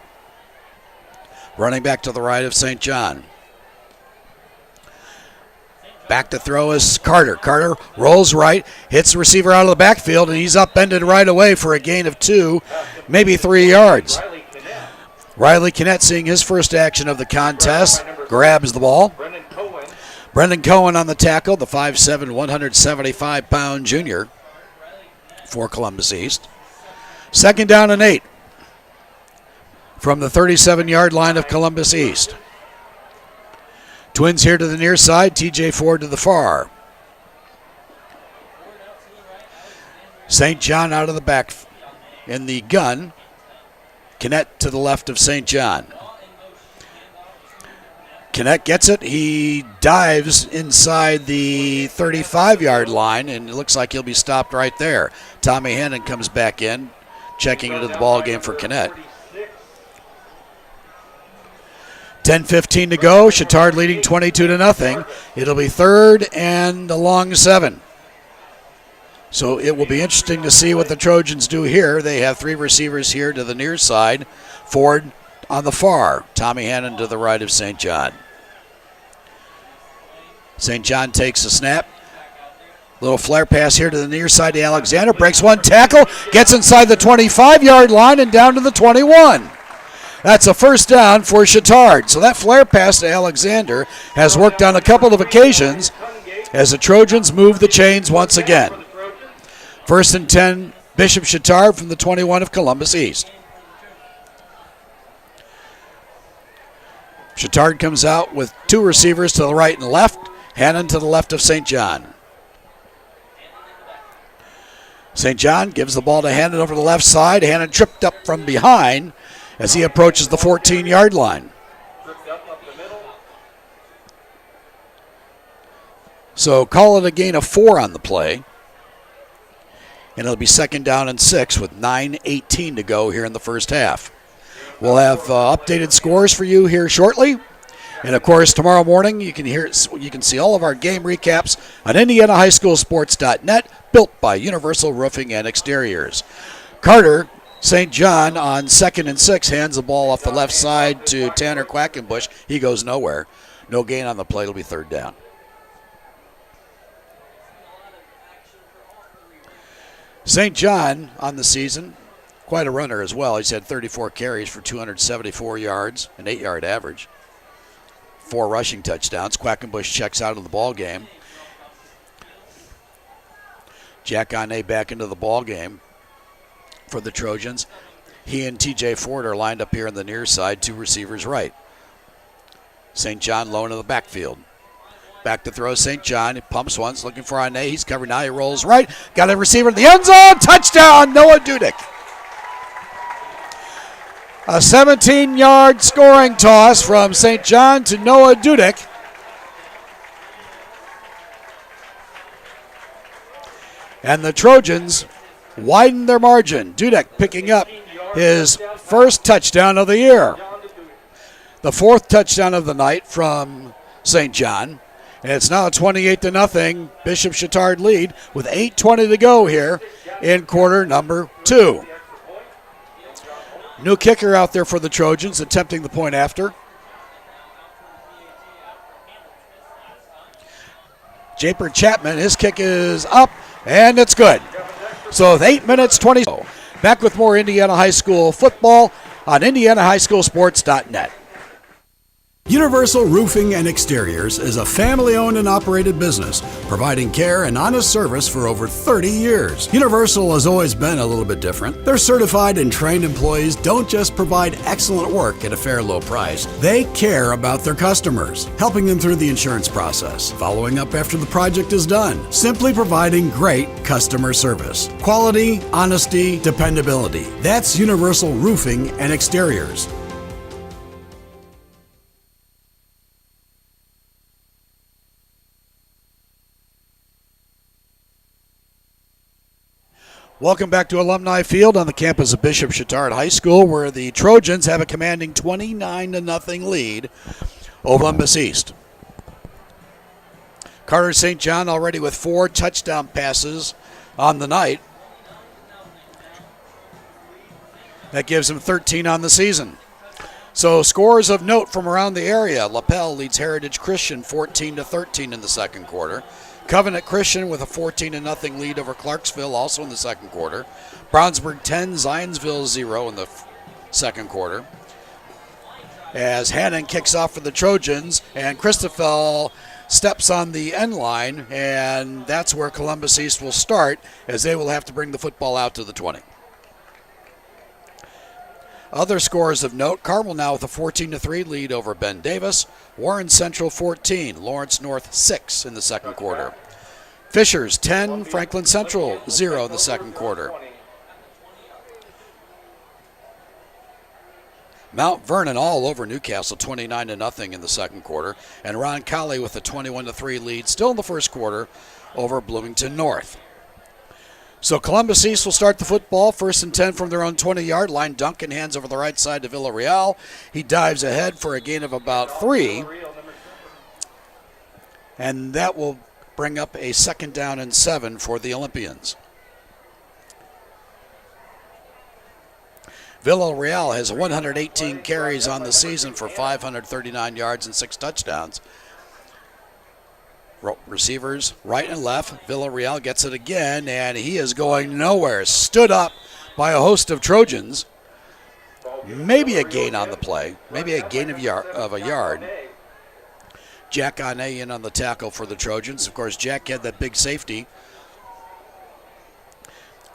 Running back to the right of St. John. Back to throw is Carter. Carter rolls right, hits the receiver out of the backfield, and he's upended right away for a gain of 2, maybe 3 yards. Riley Kinnett, seeing his first action of the contest, grabs the ball. Brendan Cohen on the tackle, the 5'7", 175-pound junior for Columbus East. 2nd down and 8 from the 37-yard line of Columbus East. Twins here to the near side, TJ Ford to the far. St. John out of the back in the gun. Kinnett to the left of St. John. Kinnett gets it. He dives inside the 35-yard line, and it looks like he'll be stopped right there. Tommy Hannon comes back in, checking into the ball game for Kinnett. 10:15 to go. Chatard leading 22-0. It'll be 3rd and a long 7. So it will be interesting to see what the Trojans do here. They have 3 receivers here to the near side. Ford on the far. Tommy Hannon to the right of St. John. St. John takes a snap. Little flare pass here to the near side to Alexander. Breaks one tackle. Gets inside the 25-yard line and down to the 21. That's a 1st down for Chatard. So that flare pass to Alexander has worked on a couple of occasions as the Trojans move the chains once again. 1st and 10, Bishop Chatard from the 21 of Columbus East. Chatard comes out with 2 receivers to the right and left. Hannon to the left of St. John. St. John gives the ball to Hannon over the left side. Hannon tripped up from behind as he approaches the 14-yard line. So call it a gain of 4 on the play. And it'll be 2nd down and 6 with 9:18 to go here in the first half. We'll have updated scores for you here shortly. And, of course, tomorrow morning you can see all of our game recaps on IndianaHighSchoolSports.net, built by Universal Roofing and Exteriors. Carter St. John on 2nd and 6 hands the ball off the left side to Tanner Quackenbush. He goes nowhere. No gain on the play. It'll be 3rd down. St. John on the season, quite a runner as well. He's had 34 carries for 274 yards, an 8-yard average. 4 rushing touchdowns. Quackenbush checks out of the ball game. Jack Ane back into the ball game for the Trojans. He and TJ Ford are lined up here on the near side, 2 receivers right. St. John low into the backfield. Back to throw St. John. He pumps once, looking for Ane. He's covered now. He rolls right. Got a receiver in the end zone. Touchdown, Noah Dudek. A 17-yard scoring toss from St. John to Noah Dudek. And the Trojans widen their margin. Dudek picking up his first touchdown of the year. The 4th touchdown of the night from St. John. And it's now a 28-0 Bishop Chatard lead with 8:20 to go here in quarter number 2. New kicker out there for the Trojans, attempting the point after. Japer Chapman, his kick is up, and it's good. So with 8 minutes, 20. Back with more Indiana High School football on IndianaHighSchoolSports.net. Universal Roofing and Exteriors is a family-owned and operated business, providing care and honest service for over 30 years. Universal has always been a little bit different. Their certified and trained employees don't just provide excellent work at a fair low price. They care about their customers, helping them through the insurance process, following up after the project is done, simply providing great customer service. Quality, honesty, dependability. That's Universal Roofing and Exteriors. Welcome back to Alumni Field on the campus of Bishop Chatard High School, where the Trojans have a commanding 29-0 lead over Columbus East. Carter St. John already with 4 touchdown passes on the night. That gives him 13 on the season. So scores of note from around the area. LaPel leads Heritage Christian 14-13 in the second quarter. Covenant Christian with a 14-0 lead over Clarksville also in the second quarter. Brownsburg 10, Zionsville 0 in the second quarter. As Hannon kicks off for the Trojans, and Christoffel steps on the end line, and that's where Columbus East will start, as they will have to bring the football out to the 20. Other scores of note, Carmel now with a 14-3 lead over Ben Davis. Warren Central 14, Lawrence North 6 in the second quarter. Fishers 10, Franklin Central 0 in the second quarter. Mount Vernon all over Newcastle 29-0 in the second quarter. And Ron Colley with a 21-3 lead still in the first quarter over Bloomington North. So Columbus East will start the football, 1st and 10 from their own 20-yard line. Duncan hands over the right side to Villarreal. He dives ahead for a gain of about 3. And that will bring up a 2nd down and 7 for the Olympians. Villarreal has 118 carries on the season for 539 yards and 6 touchdowns. Receivers right and left. Villarreal gets it again, and he is going nowhere. Stood up by a host of Trojans. Maybe a gain on the play. Maybe a gain of a yard. Jack Ane in on the tackle for the Trojans. Of course, Jack had that big safety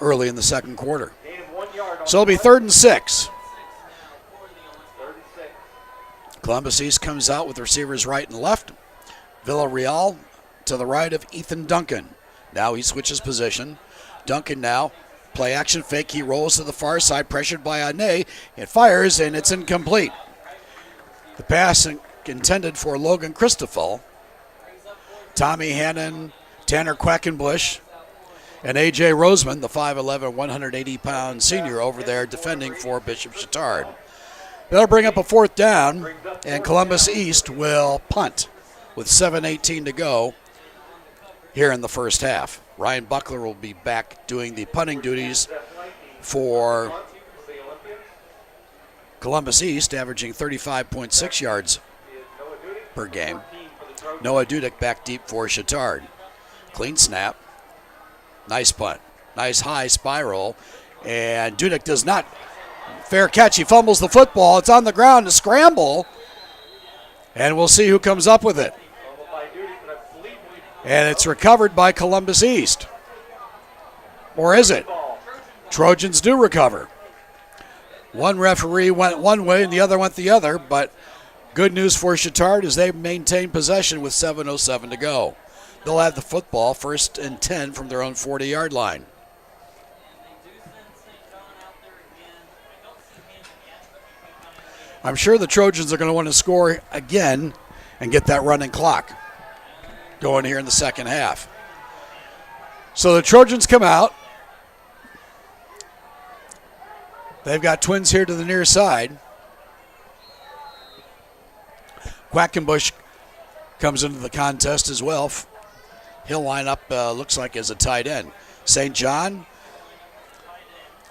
early in the second quarter. So it'll be 3rd and 6. Columbus East comes out with receivers right and left. Villarreal to the right of Ethan Duncan. Now he switches position. Duncan now, play action fake. He rolls to the far side, pressured by Ane. It fires, and it's incomplete. The pass intended for Logan Christoffel. Tommy Hannon, Tanner Quackenbush, and A.J. Roseman, the 5'11", 180-pound senior over there defending for Bishop Chatard. That'll bring up a 4th down, and Columbus East will punt with 7:18 to go here in the first half. Ryan Buckler will be back doing the punting duties for Columbus East, averaging 35.6 yards per game. Noah Dudek back deep for Chatard. Clean snap. Nice punt. Nice high spiral. And Dudek does not. Fair catch. He fumbles the football. It's on the ground to scramble. And we'll see who comes up with it. And it's recovered by Columbus East. Or is it? Trojans do recover. One referee went one way and the other went the other, but good news for Chatard is they maintain possession with 7:07 to go. They'll have the football 1st and 10 from their own 40-yard line. I'm sure the Trojans are going to want to score again and get that running clock going here in the second half. So the Trojans come out. They've got twins here to the near side. Quackenbush comes into the contest as well. He'll line up, looks like, as a tight end. St. John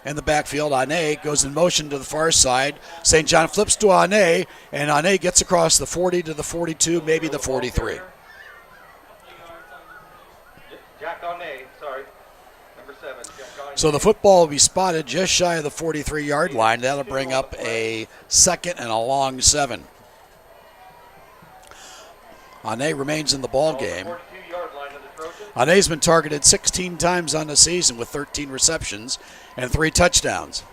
in the backfield. Ane goes in motion to the far side. St. John flips to Ane, and Ane gets across the 40 to the 42, maybe the 43. Jack Ane, sorry. Number 7, Jack Ane. So the football will be spotted just shy of the 43-yard line. That'll bring up a 2nd and a long 7. Ane remains in the ball game. Ane's been targeted 16 times on the season with 13 receptions and 3 touchdowns.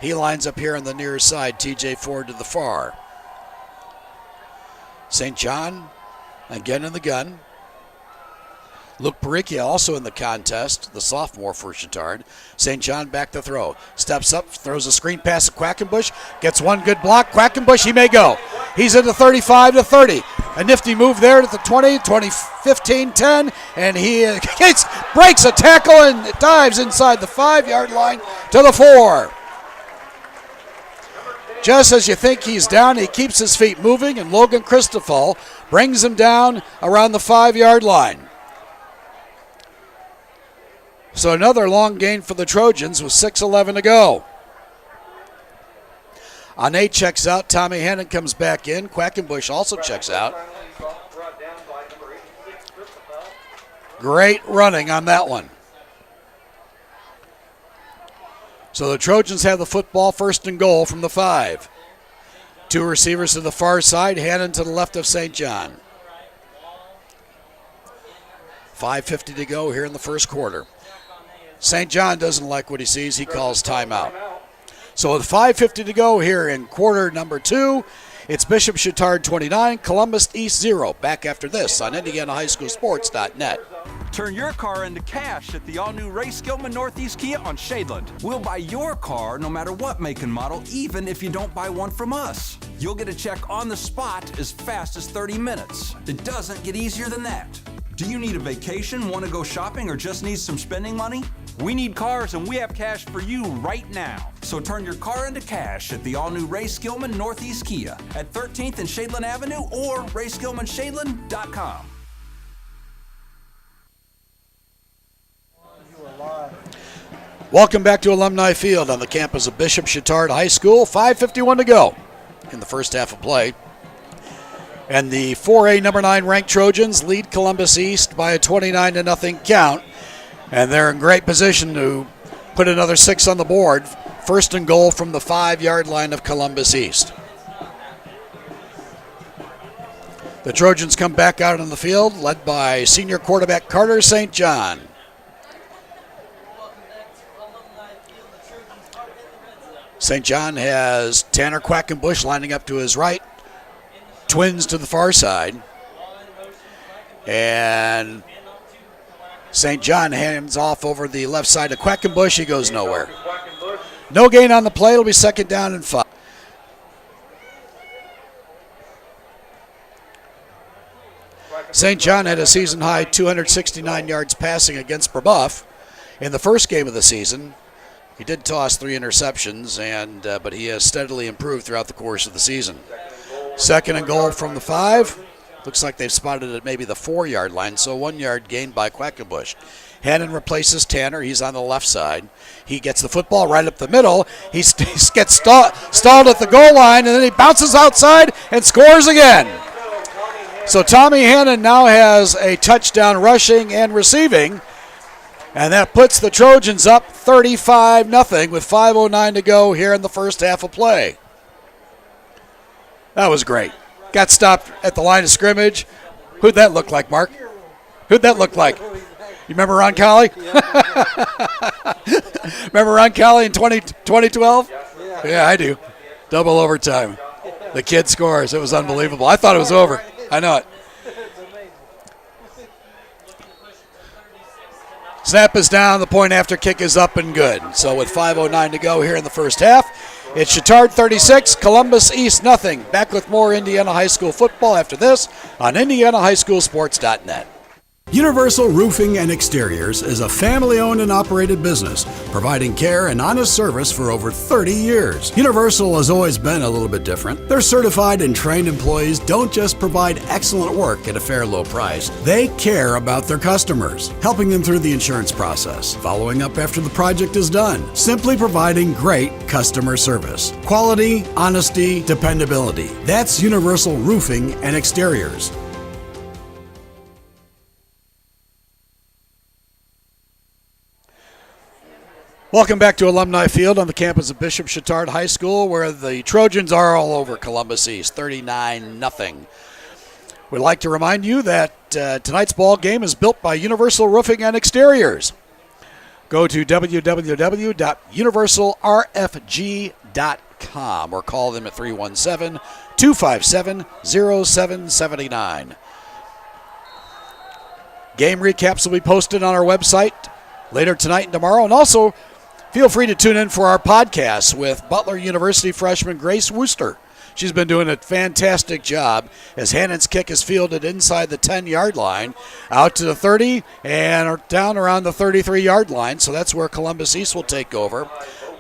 He lines up here on the near side, TJ Ford to the far. St. John again in the gun. Luke Paricchia also in the contest, the sophomore for Chatard. St. John back to throw. Steps up, throws a screen pass to Quackenbush. Gets one good block. Quackenbush, he may go. He's at the 35 to 30. A nifty move there to the 20, 15, 10. And he breaks a tackle and dives inside the 5-yard line to the 4. Just as you think he's down, he keeps his feet moving, and Logan Christoffel brings him down around the 5-yard line. So another long gain for the Trojans with 6:11 to go. Ane checks out. Tommy Hannon comes back in. Quackenbush also checks out. Great running on that one. So the Trojans have the football 1st and goal from the 5. 2 receivers to the far side. Hannon to the left of St. John. 5:50 to go here in the first quarter. St. John doesn't like what he sees. He calls timeout. So with 5:50 to go here in quarter number 2, it's Bishop Chatard 29, Columbus East 0. Back after this on IndianaHighSchoolSports.net. Turn your car into cash at the all-new Ray Skillman Northeast Kia on Shadeland. We'll buy your car no matter what make and model, even if you don't buy one from us. You'll get a check on the spot as fast as 30 minutes. It doesn't get easier than that. Do you need a vacation, want to go shopping, or just need some spending money? We need cars, and we have cash for you right now. So turn your car into cash at the all-new Ray Skillman Northeast Kia at 13th and Shadeland Avenue or RaySkillmanShadeland.com. Welcome back to Alumni Field on the campus of Bishop Chatard High School. 5:51 to go in the first half of play. And the 4A number 9 ranked Trojans lead Columbus East by a 29-0 count. And they're in great position to put another 6 on the board. 1st and goal from the 5-yard line of Columbus East. The Trojans come back out on the field, led by senior quarterback Carter St. John. St. John has Tanner Quackenbush lining up to his right. Twins to the far side. And St. John hands off over the left side to Quackenbush. He goes nowhere. No gain on the play. It'll be 2nd down and 5. St. John had a season-high 269 yards passing against Brebeuf in the first game of the season. He did toss 3 interceptions, but he has steadily improved throughout the course of the season. 2nd and goal from the 5. Looks like they've spotted it at maybe the 4-yard line, so 1 yard gained by Quackenbush. Hannon replaces Tanner. He's on the left side. He gets the football right up the middle. He gets stalled at the goal line, and then he bounces outside and scores again. So Tommy Hannon now has a touchdown rushing and receiving, and that puts the Trojans up 35-0 with 5:09 to go here in the first half of play. That was great. Got stopped at the line of scrimmage. Who'd that look like, Mark? Who'd that look like? You remember Ron Colley? Remember Ron Colley in 2012? Yeah, I do. Double overtime. The kid scores. It was unbelievable. I thought it was over. I know it. Snap is down. The point after kick is up and good. So with 5:09 to go here in the first half, it's Chatard 36, Columbus East nothing. Back with more Indiana High School football after this on IndianaHighSchoolSports.net. Universal Roofing and Exteriors is a family-owned and operated business, providing care and honest service for over 30 years. Universal has always been a little bit different. Their certified and trained employees don't just provide excellent work at a fair low price. They care about their customers, helping them through the insurance process, following up after the project is done, simply providing great customer service. Quality, honesty, dependability. That's Universal Roofing and Exteriors. Welcome back to Alumni Field on the campus of Bishop Chatard High School, where the Trojans are all over Columbus East, 39-0. We'd like to remind you that tonight's ball game is built by Universal Roofing and Exteriors. Go to www.universalrfg.com or call them at 317-257-0779. Game recaps will be posted on our website later tonight and tomorrow, and also feel free to tune in for our podcast with Butler University freshman Grace Wooster. She's been doing a fantastic job as Hannon's kick is fielded inside the 10-yard line, out to the 30, and down around the 33-yard line. So that's where Columbus East will take over.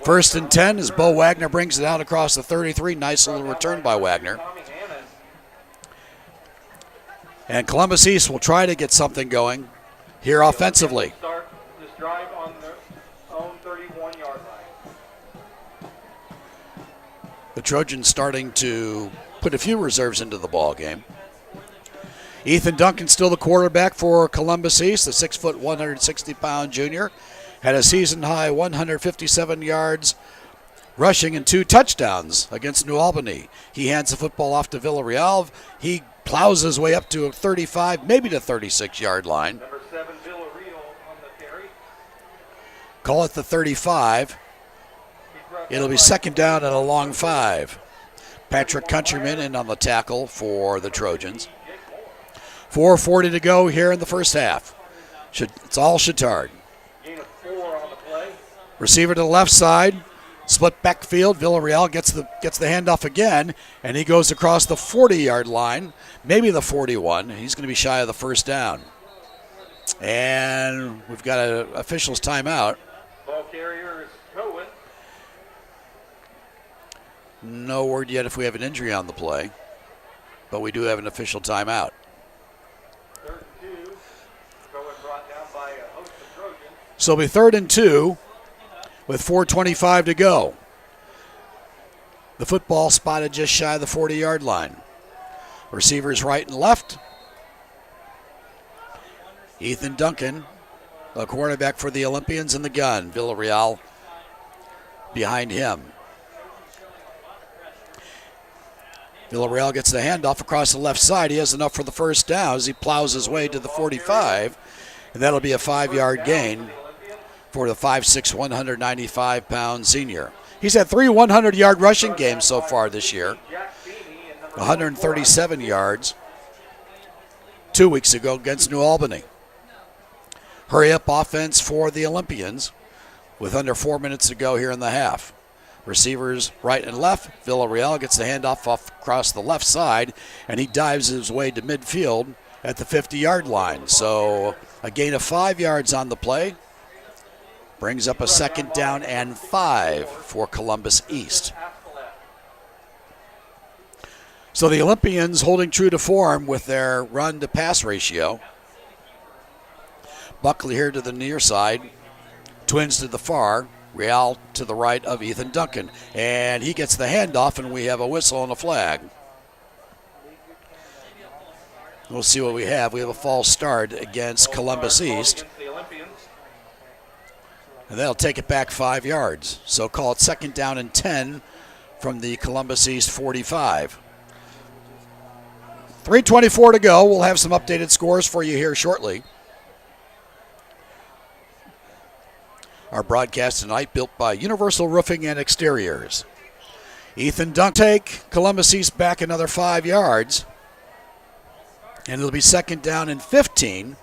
1st and 10 as Bo Wagner brings it out across the 33. Nice little return by Wagner. And Columbus East will try to get something going here offensively. Start this drive on their own 31-yard line. The Trojans starting to put a few reserves into the ball game. Ethan Duncan still the quarterback for Columbus East, the 6', 160-pound junior. Had a season-high 157 yards rushing and 2 touchdowns against New Albany. He hands the football off to Villarreal. He plows his way up to a 35, maybe the 36-yard line. Number 7, Villarreal on the carry. Call it the 35. It'll be second down and a long 5. Patrick Countryman in on the tackle for the Trojans. 4:40 to go here in the first half. It's all Chatard. Gain of 4 on the play. Receiver to the left side. Split backfield. Villarreal gets the handoff again, and he goes across the 40-yard line, maybe the 41. He's going to be shy of the first down. And we've got an official's timeout. Ball carrier is Cohen. No word yet if we have an injury on the play, but we do have an official timeout. 3rd and 2. Cohen brought down by a host of Trojans. So it'll be 3rd and 2 with 4:25 to go. The football spotted just shy of the 40-yard line. Receivers right and left. Ethan Duncan, the quarterback for the Olympians, in the gun. Villarreal behind him. Villarreal gets the handoff across the left side. He has enough for the first down as he plows his way to the 45. And that'll be a 5-yard gain for the 5'6", 195-pound senior. He's had 3 100-yard rushing games so far this year. 137 yards 2 weeks ago against New Albany. Hurry-up offense for the Olympians with under 4 minutes to go here in the half. Receivers right and left. Villarreal gets the handoff off across the left side, and he dives his way to midfield at the 50-yard line. So a gain of 5 yards on the play. Brings up a 2nd down and 5 for Columbus East. So the Olympians holding true to form with their run-to-pass ratio. Buckley here to the near side. Twins to the far. Real to the right of Ethan Duncan. And he gets the handoff, and we have a whistle and a flag. We'll see what we have. We have a false start against Columbus East. And they'll take it back 5 yards. So call it 2nd down and 10 from the Columbus East 45. 3:24 to go. We'll have some updated scores for you here shortly. Our broadcast tonight built by Universal Roofing and Exteriors. Ethan Dunk take Columbus East back another 5 yards. And it'll be second down and 15.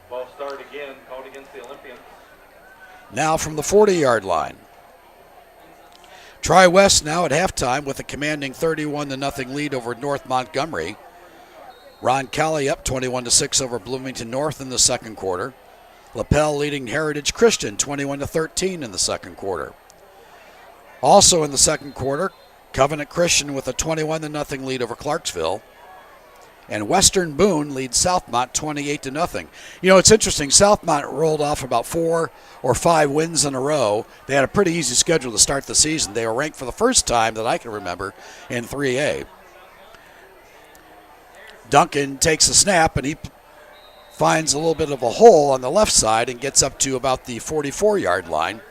Ball started again, called against the Olympians. Now from the 40-yard line. Tri-West now at halftime with a commanding 31-0 lead over North Montgomery. Ron Kelly up 21-6 over Bloomington North in the second quarter. LaPel leading Heritage Christian 21-13 in the second quarter. Also in the second quarter, Covenant Christian with a 21-0 lead over Clarksville. And Western Boone leads Southmont 28-0. You know, it's interesting. Southmont rolled off about 4 or 5 wins in a row. They had a pretty easy schedule to start the season. They were ranked for the first time that I can remember in 3A. Duncan takes a snap, and he finds a little bit of a hole on the left side and gets up to about the 44-yard line.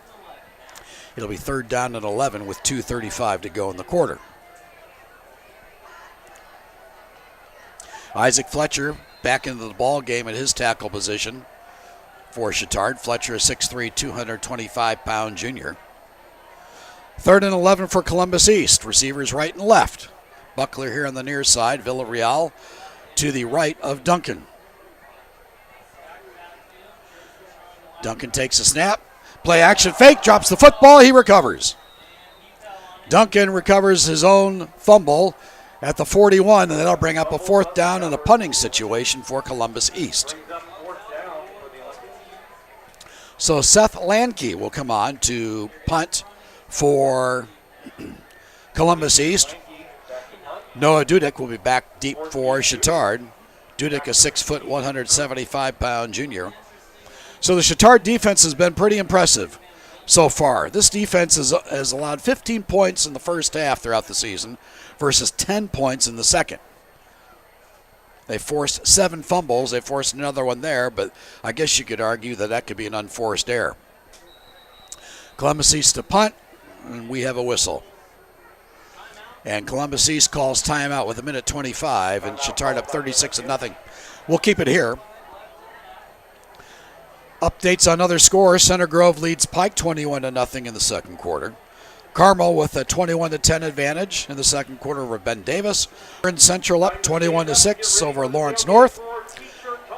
It'll be third down and 11 with 2:35 to go in the quarter. Isaac Fletcher back into the ball game at his tackle position for Chatard. Fletcher, a 6'3", 225-pound junior. Third and 11 for Columbus East. Receivers right and left. Buckler here on the near side. Villarreal to the right of Duncan. Duncan takes a snap. Play action fake. Drops the football. He recovers. Duncan recovers his own fumble at the 41, and that'll bring up a fourth down and a punting situation for Columbus East. So Seth Lanke will come on to punt for Columbus East. Noah Dudek will be back deep for Chatard. Dudek, a 6', 175-pound junior. So the Chatard defense has been pretty impressive so far. This defense has allowed 15 points in the first half throughout the season versus 10 points in the second. They forced 7 fumbles. They forced another one there, but I guess you could argue that could be an unforced error. Columbus East to punt, and we have a whistle. And Columbus East calls timeout with 1:25, and Chatard up 36-0. We'll keep it here. Updates on other scores. Center Grove leads Pike 21-0 in the second quarter. Carmel with a 21-10 advantage in the second quarter over Ben Davis. Lawrence Central up 21-6 over Lawrence North.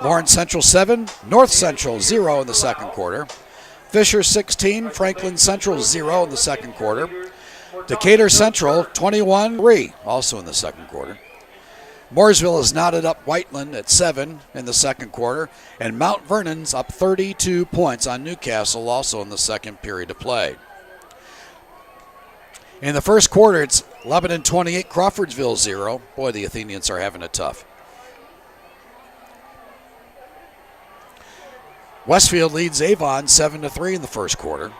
Lawrence Central 7, North Central 0 in the second quarter. Fisher 16, Franklin Central 0 in the second quarter. Decatur Central 21-3 also in the second quarter. Mooresville has knotted up Whiteland at 7 in the second quarter, and Mount Vernon's up 32 points on Newcastle also in the second period of play. In the first quarter, it's Lebanon 28, Crawfordsville 0. Boy, the Athenians are having it tough. Westfield leads Avon 7-3 in the first quarter.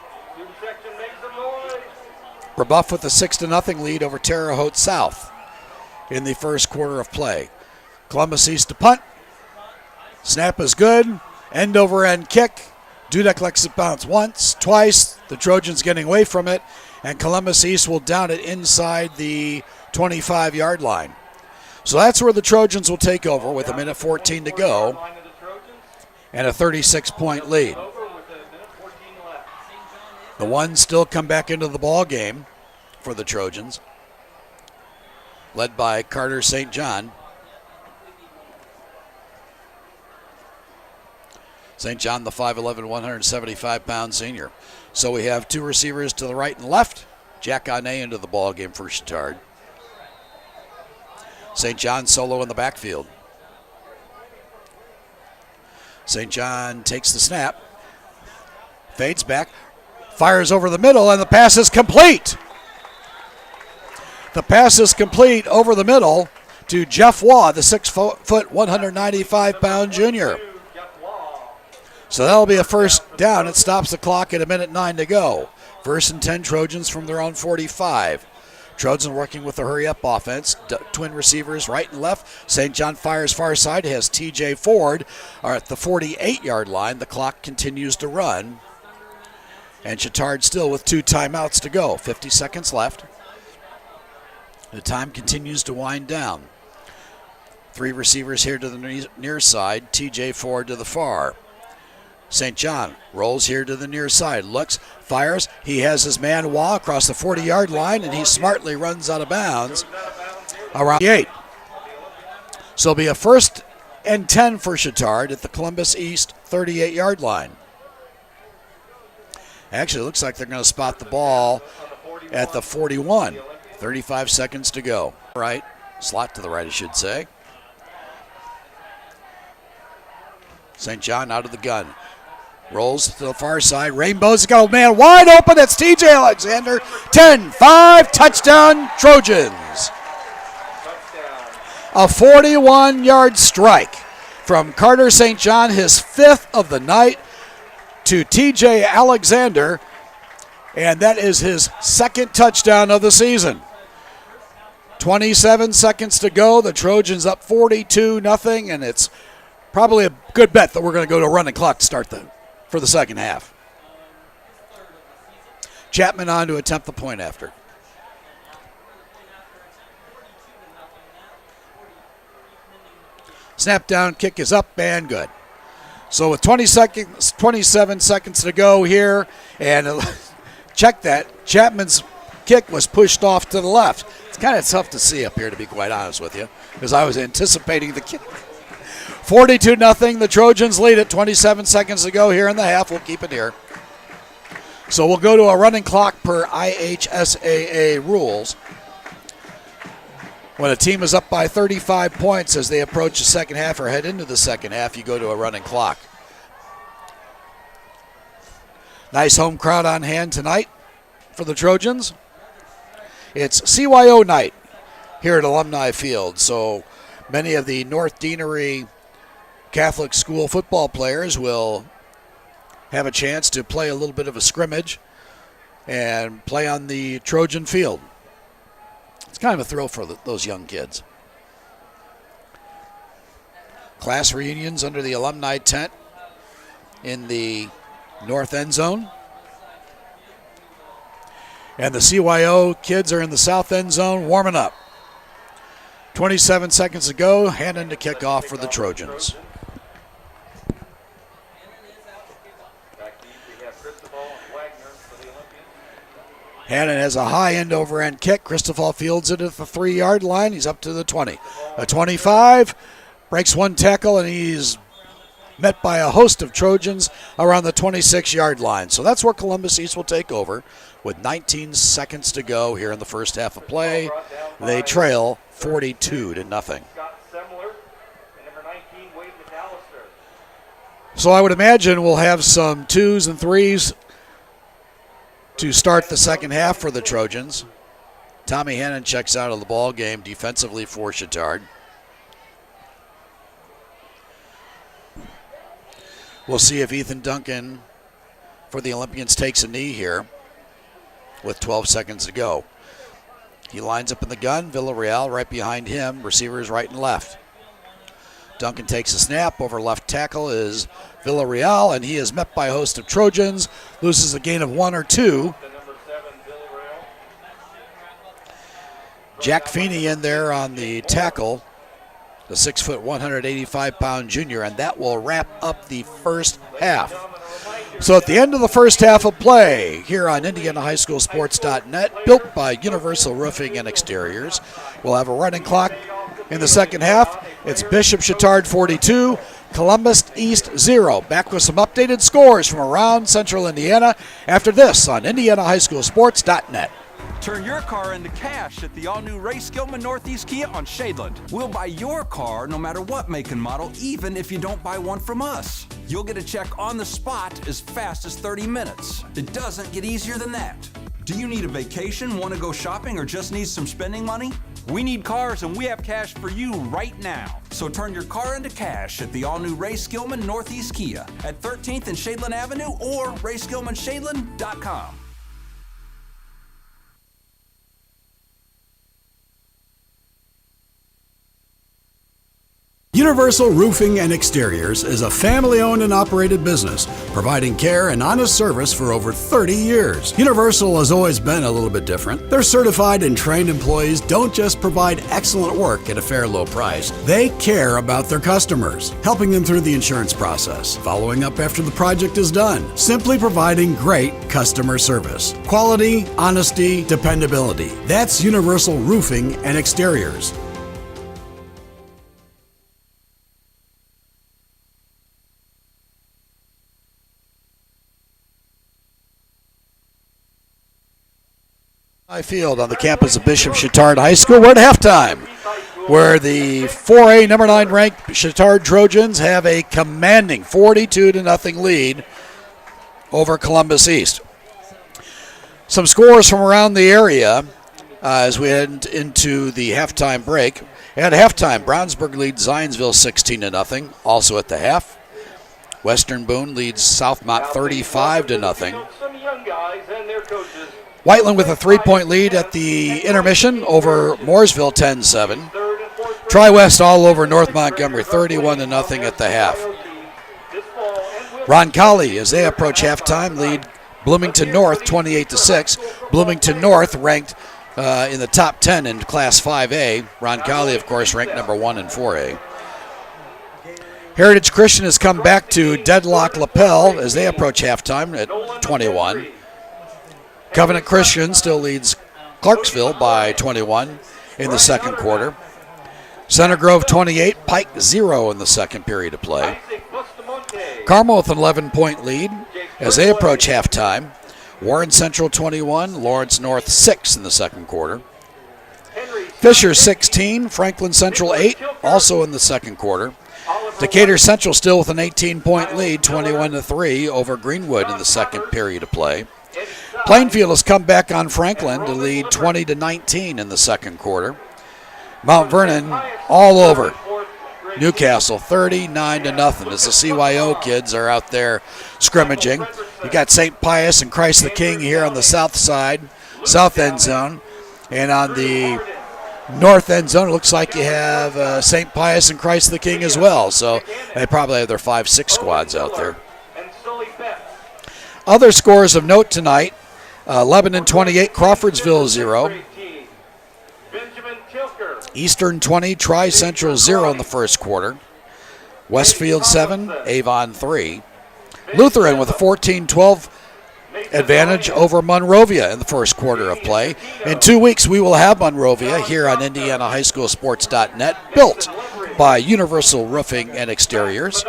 Brebeuf with a 6-0 lead over Terre Haute South in the first quarter of play. Columbus East to punt. Snap is good. End over end kick. Dudek lets it bounce once, twice. The Trojans getting away from it, and Columbus East will down it inside the 25-yard line. So that's where the Trojans will take over with 1:14 to go and a 36-point lead. The ones still come back into the ball game for the Trojans, led by Carter St. John. St. John, the 5'11", 175-pound senior. So we have 2 receivers to the right and left. Jack Ane into the ball game for Chatard. St. John solo in the backfield. St. John takes the snap, fades back, fires over the middle, and the pass is complete. The pass is complete over the middle to Jeff Waugh, the 6', 195-pound junior. So that'll be a first down. It stops the clock at 1:09 to go. First and 10 Trojans from their own 45. Trojans working with the hurry-up offense. Twin receivers right and left. St. John fires far side. Has T.J. Ford at the 48-yard line. The clock continues to run. And Chatard still with 2 timeouts to go. 50 seconds left. The time continues to wind down. 3 receivers here to the near side. T.J. Ford to the far. St. John rolls here to the near side, looks, fires. He has his man Wah across the 40-yard line, and he smartly runs out of bounds around the 8. So it'll be a 1st and 10 for Chatard at the Columbus East 38-yard line. Actually, it looks like they're going to spot the ball at the 41. 35 seconds to go. Right, slot to the right, I should say. St. John out of the gun. Rolls to the far side. Rainbow's got a man wide open. That's TJ Alexander. 10-5, touchdown Trojans. A 41-yard strike from Carter St. John, his 5th of the night, to TJ Alexander, and that is his 2nd touchdown of the season. 27 seconds to go. The Trojans up 42-0, and it's probably a good bet that we're going to go to a running clock to start for the second half. Chapman on to attempt the point after. Snap down, kick is up and good. So with 27 seconds to go here, and check that, Chapman's kick was pushed off to the left. It's kind of tough to see up here, to be quite honest with you, because I was anticipating the kick. 42-0, the Trojans lead it. 27 seconds to go here in the half. We'll keep it here. So we'll go to a running clock per IHSAA rules. When a team is up by 35 points as they approach the second half or head into the second half, you go to a running clock. Nice home crowd on hand tonight for the Trojans. It's CYO night here at Alumni Field, so many of the North Deanery Catholic school football players will have a chance to play a little bit of a scrimmage and play on the Trojan field. It's kind of a thrill for those young kids. Class reunions under the alumni tent in the north end zone. And the CYO kids are in the south end zone warming up. 27 seconds to go, hand into kickoff for the Trojans. Hannon has a high end over end kick. Christoffel fields it at the 3-yard line. He's up to the 20. A 25, breaks one tackle, and he's met by a host of Trojans around the 26-yard line. So that's where Columbus East will take over with 19 seconds to go here in the first half of play. They trail 42-0. So I would imagine we'll have some 2s and 3s to start the second half for the Trojans. Tommy Hannon checks out of the ball game defensively for Chatard. We'll see if Ethan Duncan for the Olympians takes a knee here with 12 seconds to go. He lines up in the gun. Villarreal right behind him. Receivers right and left. Duncan takes a snap. Over left tackle is Villarreal, and he is met by a host of Trojans. Loses a gain of 1 or 2. Jack Feeney in there on the tackle, the 6', 185-pound junior, and that will wrap up the first half. So at the end of the first half of play here on IndianaHighSchoolSports.net, built by Universal Roofing and Exteriors, we'll have a running clock in the second half. It's Bishop Chatard 42, Columbus East 0. Back with some updated scores from around Central Indiana after this on IndianaHighSchoolSports.net. Turn your car into cash at the all-new Ray Skillman Northeast Kia on Shadeland. We'll buy your car no matter what make and model, even if you don't buy one from us. You'll get a check on the spot as fast as 30 minutes. It doesn't get easier than that. Do you need a vacation, want to go shopping, or just need some spending money? We need cars, and we have cash for you right now. So turn your car into cash at the all-new Ray Skillman Northeast Kia at 13th and Shadeland Avenue or RaySkillmanShadeland.com. Universal Roofing and Exteriors is a family-owned and operated business, providing care and honest service for over 30 years. Universal has always been a little bit different. Their certified and trained employees don't just provide excellent work at a fair low price. They care about their customers, helping them through the insurance process, following up after the project is done, simply providing great customer service. Quality, honesty, dependability. That's Universal Roofing and Exteriors. Field on the campus of Bishop Chatard High School. We're at halftime, where the 4A number 9 ranked Chatard Trojans have a commanding 42-0 lead over Columbus East. Some scores from around the area as we head into the halftime break. At halftime, Brownsburg leads Zionsville 16-0, also at the half. Western Boone leads Southmont 35-0. Whiteland with a 3-point lead at the intermission over Mooresville 10-7. Tri-West all over North Montgomery 31-0 at the half. Roncalli, as they approach halftime, lead Bloomington North 28-6. Bloomington North ranked in the top 10 in Class 5A. Roncalli, of course, ranked number 1 in 4A. Heritage Christian has come back to deadlock Lapel as they approach halftime at 21. Covenant Christian still leads Clarksville by 21 in the second quarter. Center Grove 28, Pike 0 in the second period of play. Carmel with an 11-point lead as they approach halftime. Warren Central 21, Lawrence North 6 in the second quarter. Fisher 16, Franklin Central 8, also in the second quarter. Decatur Central still with an 18-point lead, 21-3 over Greenwood in the second period of play. Plainfield has come back on Franklin to lead 20-19 in the second quarter. Mount Vernon all over Newcastle 39-0 as the CYO kids are out there scrimmaging. You got St. Pius and Christ the King here on the south side, south end zone. And on the north end zone, it looks like you have St. Pius and Christ the King as well. So they probably have their 5-6 squads out there. Other scores of note tonight, Lebanon 28, Crawfordsville 0. Eastern 20, Tri-Central 0 in the first quarter. Westfield 7, Avon 3. Lutheran with a 14-12 advantage over Monrovia in the first quarter of play. In 2 weeks, we will have Monrovia here on IndianaHighSchoolSports.net, built by Universal Roofing and Exteriors.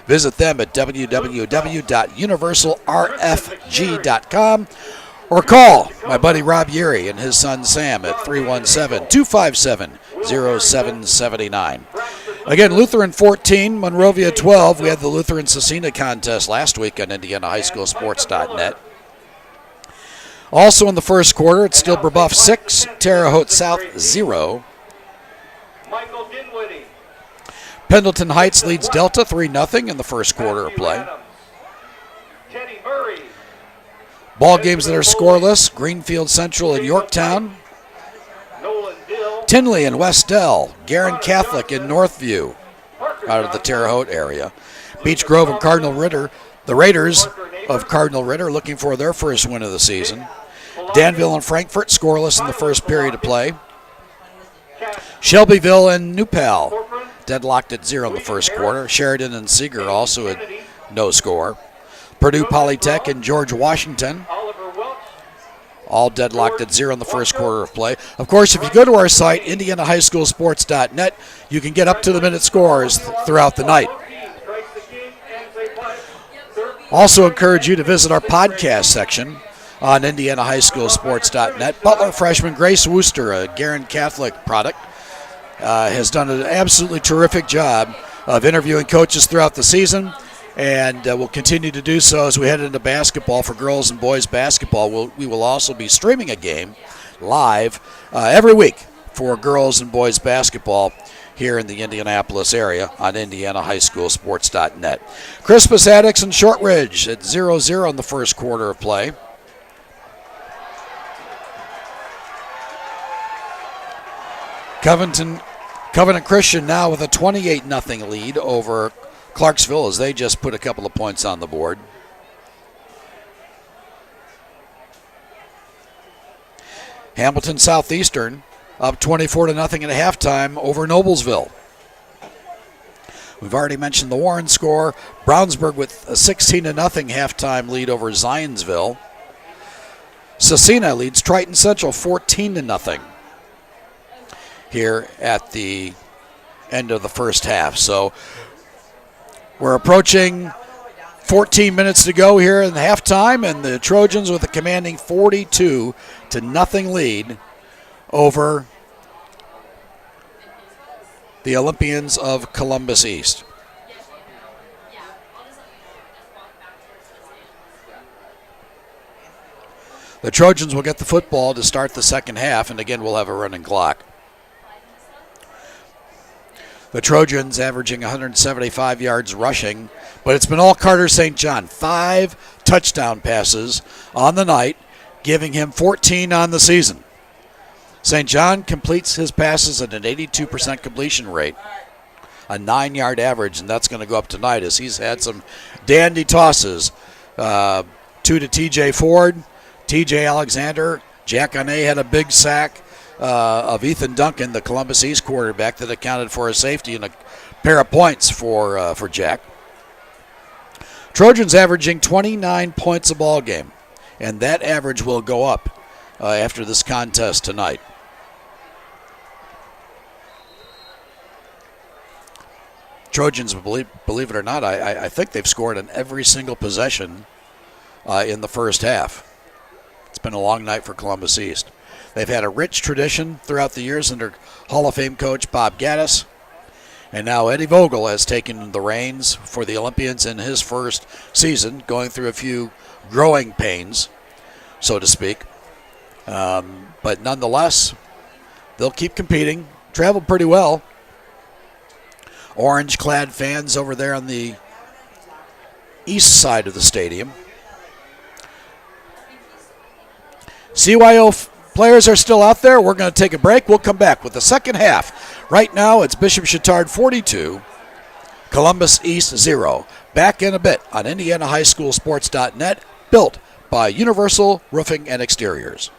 Visit them at www.universalrfg.com or call my buddy Rob Urey and his son Sam at 317-257-0779. Again, Lutheran 14, Monrovia 12. We had the Lutheran Cecina contest last week on IndianaHighSchoolSports.net. Also in the first quarter, it's still Brebeuf 6, Terre Haute South 0. Pendleton Heights leads Delta 3-0 in the first quarter of play. Ball games that are scoreless, Greenfield Central and Yorktown. Tinley and West Dell, Guerin Catholic and Northview out of the Terre Haute area. Beech Grove and Cardinal Ritter, the Raiders of Cardinal Ritter looking for their first win of the season. Danville and Frankfort scoreless in the first period of play. Shelbyville and New Pal deadlocked at 0 in the first quarter. Sheridan and Seeger also at no score. Purdue Polytech and George Washington all deadlocked at 0 in the first quarter of play. Of course, if you go to our site, IndianaHighSchoolSports.net, you can get up-to-the-minute scores throughout the night. Also encourage you to visit our podcast section on IndianaHighSchoolSports.net. Butler freshman Grace Wooster, a Guerin Catholic product, has done an absolutely terrific job of interviewing coaches throughout the season, and will continue to do so as we head into basketball for girls and boys basketball. We will also be streaming a game live every week for girls and boys basketball here in the Indianapolis area on IndianaHighSchoolSports.net. Crispus Attucks and Shortridge at 0-0 in the first quarter of play. Covenant Christian now with a 28-0 lead over Clarksville as they just put a couple of points on the board. Hamilton Southeastern up 24-0 at halftime over Noblesville. We've already mentioned the Warren score. Brownsburg with a 16-0 halftime lead over Zionsville. Cecina leads Triton Central 14-0 here at the end of the first half. So we're approaching 14 minutes to go here in the halftime, and the Trojans with a commanding 42-0 lead over the Olympians of Columbus East. The Trojans will get the football to start the second half, and again we'll have a running clock. The Trojans averaging 175 yards rushing, but it's been all Carter St. John. 5 touchdown passes on the night, giving him 14 on the season. St. John completes his passes at an 82% completion rate, a 9-yard average, and that's going to go up tonight as he's had some dandy tosses. 2 to T.J. Ford, T.J. Alexander. Jack Ane had a big sack of Ethan Duncan, the Columbus East quarterback, that accounted for a safety and a pair of points for Jack. Trojans averaging 29 points a ball game, and that average will go up after this contest tonight. Trojans, believe it or not, I think they've scored on every single possession in the first half. It's been a long night for Columbus East. They've had a rich tradition throughout the years under Hall of Fame coach Bob Gaddis. And now Eddie Vogel has taken the reins for the Olympians in his first season, going through a few growing pains, so to speak. But nonetheless, they'll keep competing. Traveled pretty well. Orange-clad fans over there on the east side of the stadium. CYO players are still out there. We're going to take a break. We'll come back with the second half. Right now, it's Bishop Chatard 42, Columbus East 0. Back in a bit on IndianaHighSchoolSports.net, built by Universal Roofing and Exteriors.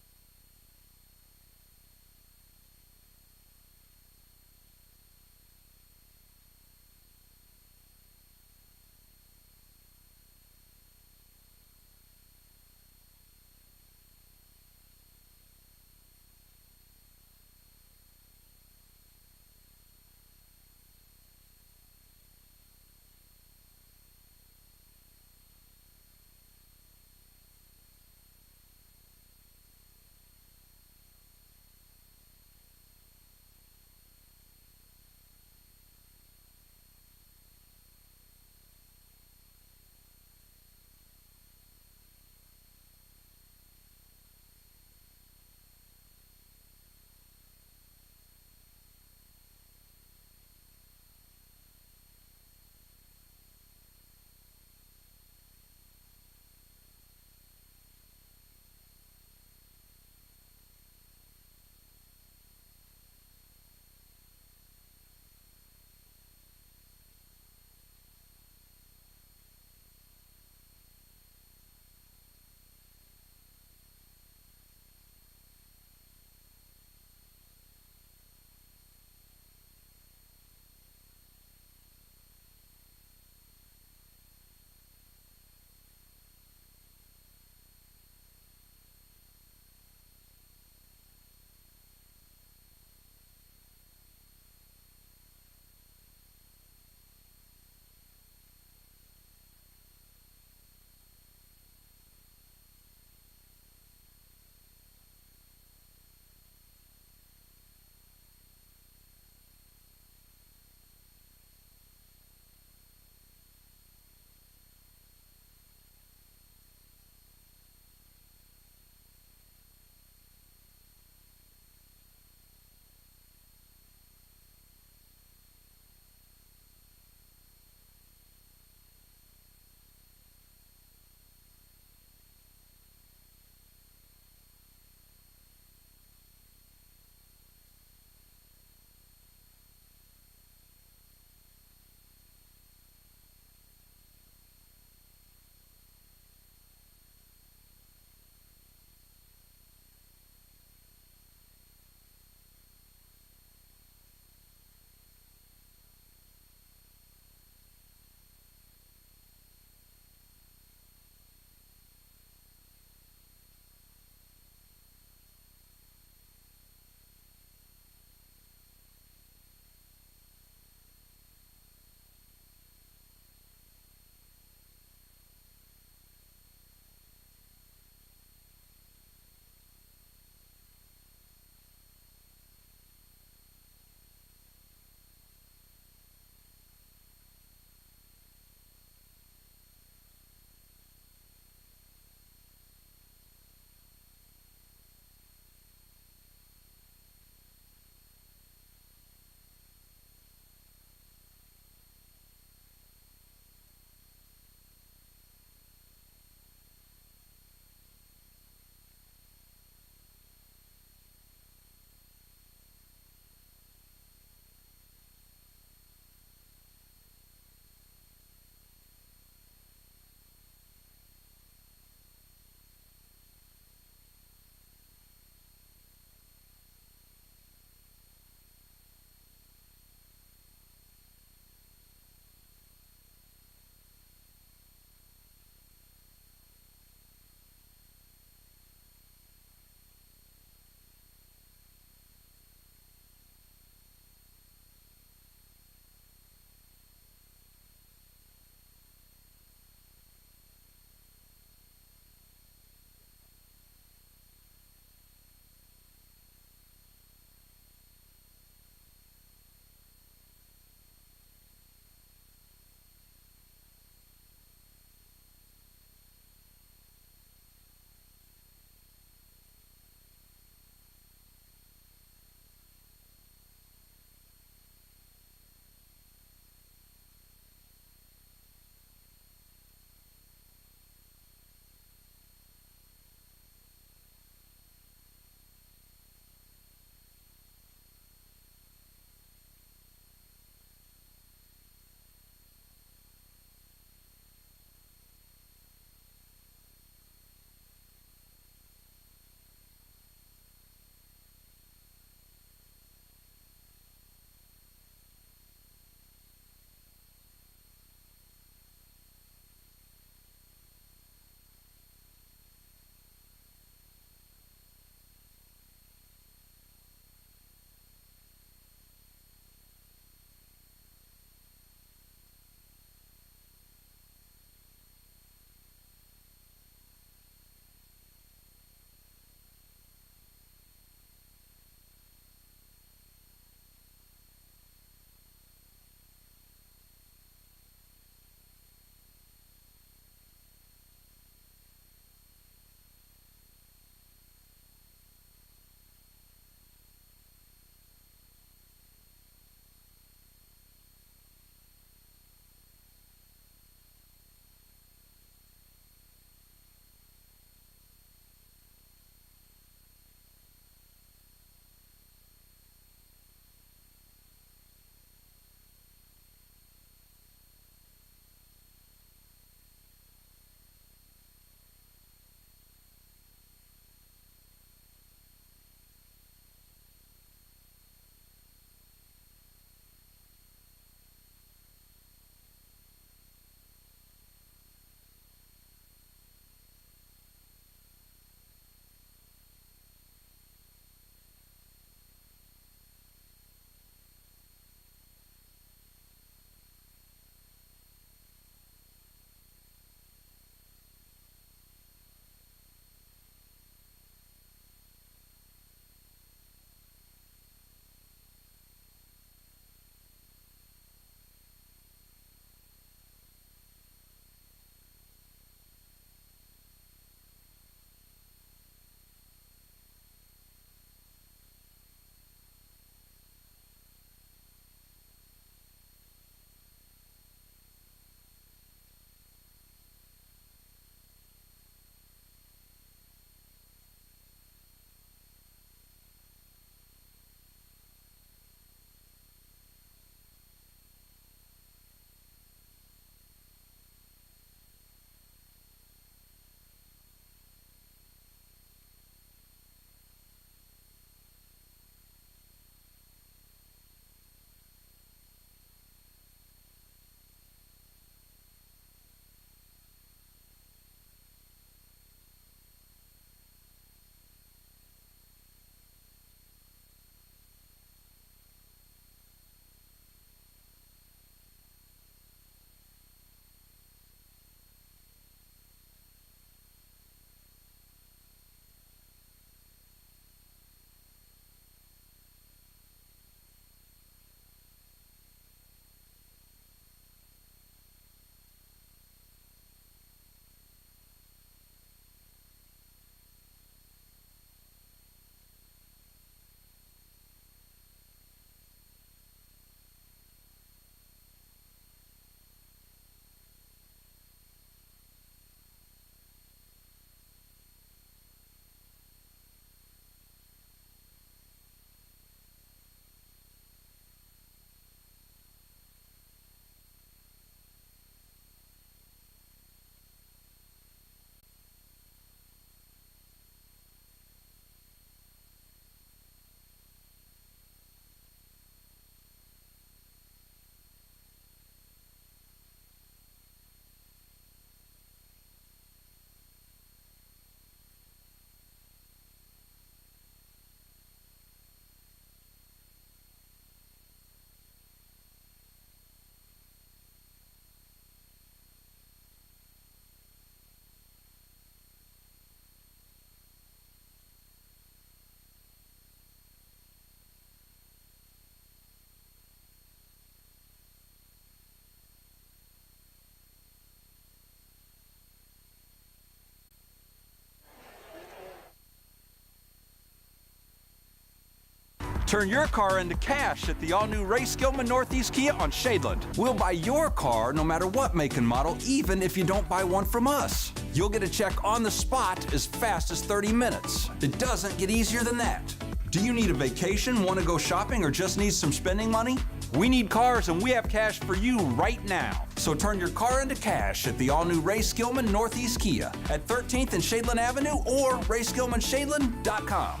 Turn your car into cash at the all-new Race Gilman Northeast Kia on Shadeland. We'll buy your car no matter what make and model, even if you don't buy one from us. You'll get a check on the spot as fast as 30 minutes. It doesn't get easier than that. Do you need a vacation, want to go shopping, or just need some spending money? We need cars and we have cash for you right now. So turn your car into cash at the all-new Race Gilman Northeast Kia at 13th and Shadeland Avenue or racegilmanshadeland.com.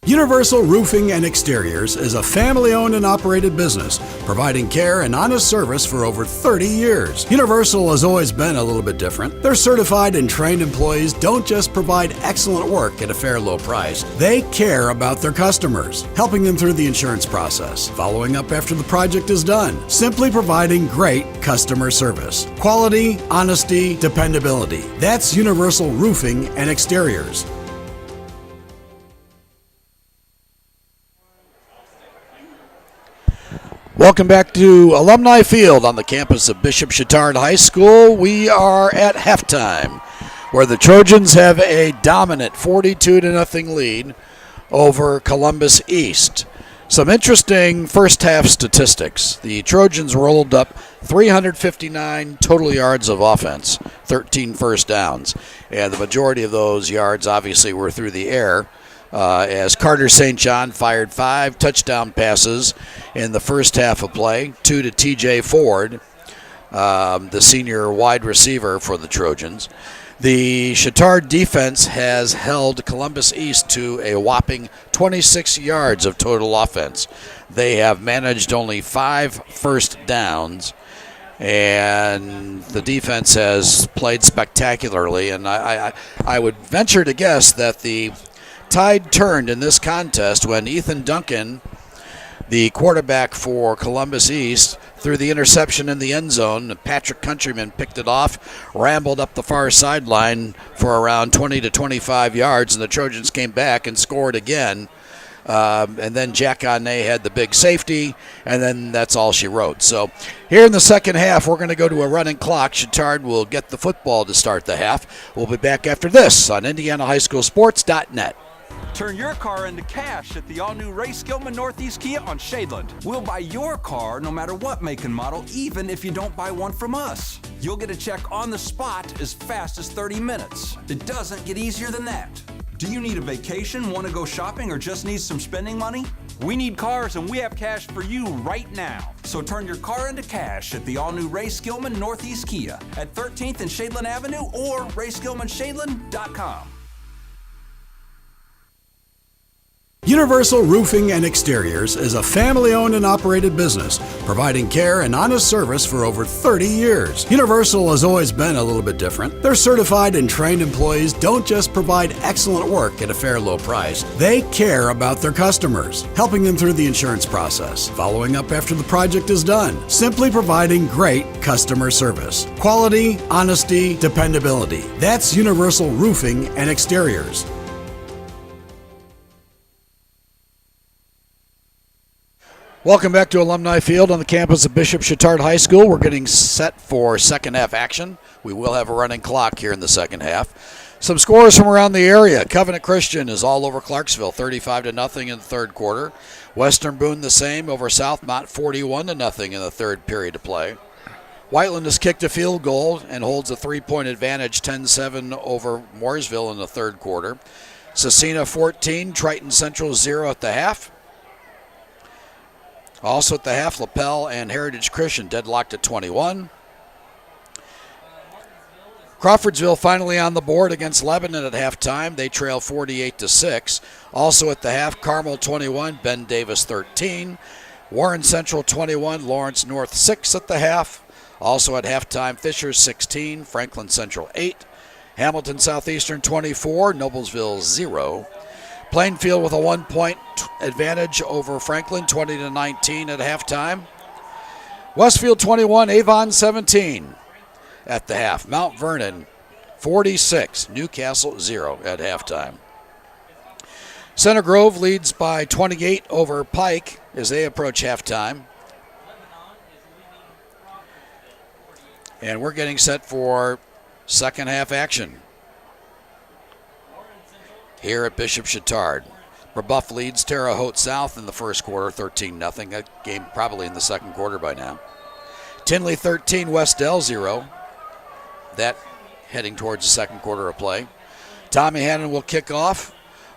Universal Roofing and Exteriors is a family-owned and operated business, providing care and honest service for over 30 years. Universal has always been a little bit different. Their certified and trained employees don't just provide excellent work at a fair low price. They care about their customers, helping them through the insurance process, following up after the project is done, simply providing great customer service. Quality, honesty, dependability. That's Universal Roofing and Exteriors. Welcome back to Alumni Field on the campus of Bishop Chatard High School. We are at halftime, where the Trojans have a dominant 42-0 lead over Columbus East. Some interesting first half statistics. The Trojans rolled up 359 total yards of offense, 13 first downs, and the majority of those yards obviously were through the air. As Carter St. John fired 5 touchdown passes in the first half of play, 2 to T.J. Ford, the senior wide receiver for the Trojans. The Chatard defense has held Columbus East to a whopping 26 yards of total offense. They have managed only 5 first downs, and the defense has played spectacularly. And I would venture to guess that the tide turned in this contest when Ethan Duncan, the quarterback for Columbus East, threw the interception in the end zone. Patrick Countryman picked it off, rambled up the far sideline for around 20 to 25 yards, and the Trojans came back and scored again. And then Jack Annay had the big safety, and then that's all she wrote. So here in the second half, we're going to go to a running clock. Chatard will get the football to start the half. We'll be back after this on IndianaHighSchoolSports.net. Turn your car into cash at the all-new Race Gilman Northeast Kia on Shadeland. We'll buy your car no matter what make and model, even if you don't buy one from us. You'll get a check on the spot as fast as 30 minutes. It doesn't get easier than that. Do you need a vacation, want to go shopping, or just need some spending money? We need cars and we have cash for you right now. So turn your car into cash at the all-new Race Gilman Northeast Kia at 13th and Shadeland Avenue or racegilmanshadeland.com. Universal Roofing and Exteriors is a family-owned and operated business, providing care and honest service for over 30 years. Universal has always been a little bit different. Their certified and trained employees don't just provide excellent work at a fair low price. They care about their customers, helping them through the insurance process, following up after the project is done, simply providing great customer service. Quality, honesty, dependability. That's Universal Roofing and Exteriors. Welcome back to Alumni Field on the campus of Bishop Chatard High School. We're getting set for second half action. We will have a running clock here in the second half. Some scores from around the area. Covenant Christian is all over Clarksville, 35-0 in the third quarter. Western Boone the same over Southmont, 41-0 in the third period of play. Whiteland has kicked a field goal and holds a 3-point advantage, 10-7 over Mooresville in the third quarter. Cecina 14, Triton Central 0 at the half. Also at the half, LaPel and Heritage Christian deadlocked at 21. Crawfordsville finally on the board against Lebanon at halftime. They trail 48-6. Also at the half, Carmel 21, Ben Davis 13. Warren Central 21, Lawrence North 6 at the half. Also at halftime, Fisher 16, Franklin Central 8. Hamilton Southeastern 24, Noblesville 0. Plainfield with a 1-point advantage over Franklin, 20-19 at halftime. Westfield 21, Avon 17 at the half. Mount Vernon 46, Newcastle 0 at halftime. Center Grove leads by 28 over Pike as they approach halftime. And we're getting set for second half action. here at Bishop Chatard. Brebeuf leads Terre Haute South in the first quarter, 13-0. That game probably in the second quarter by now. Tinley 13, Westdale 0. That heading towards the second quarter of play. Tommy Hannon will kick off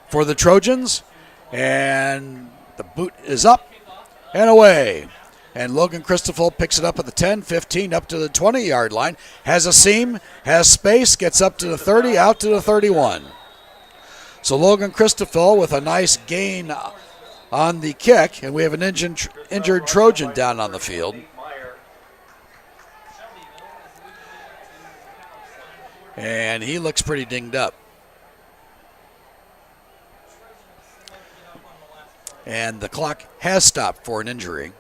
for the Trojans. And the boot is up and away. And Logan Christoffel picks it up at the 10, 15, up to the 20-yard line. Has a seam, has space, gets up to the 30, out to the 31. So Logan Christoffel with a nice gain on the kick. And we have an injured Trojan down on the field. And he looks pretty dinged up. And the clock has stopped for an injury.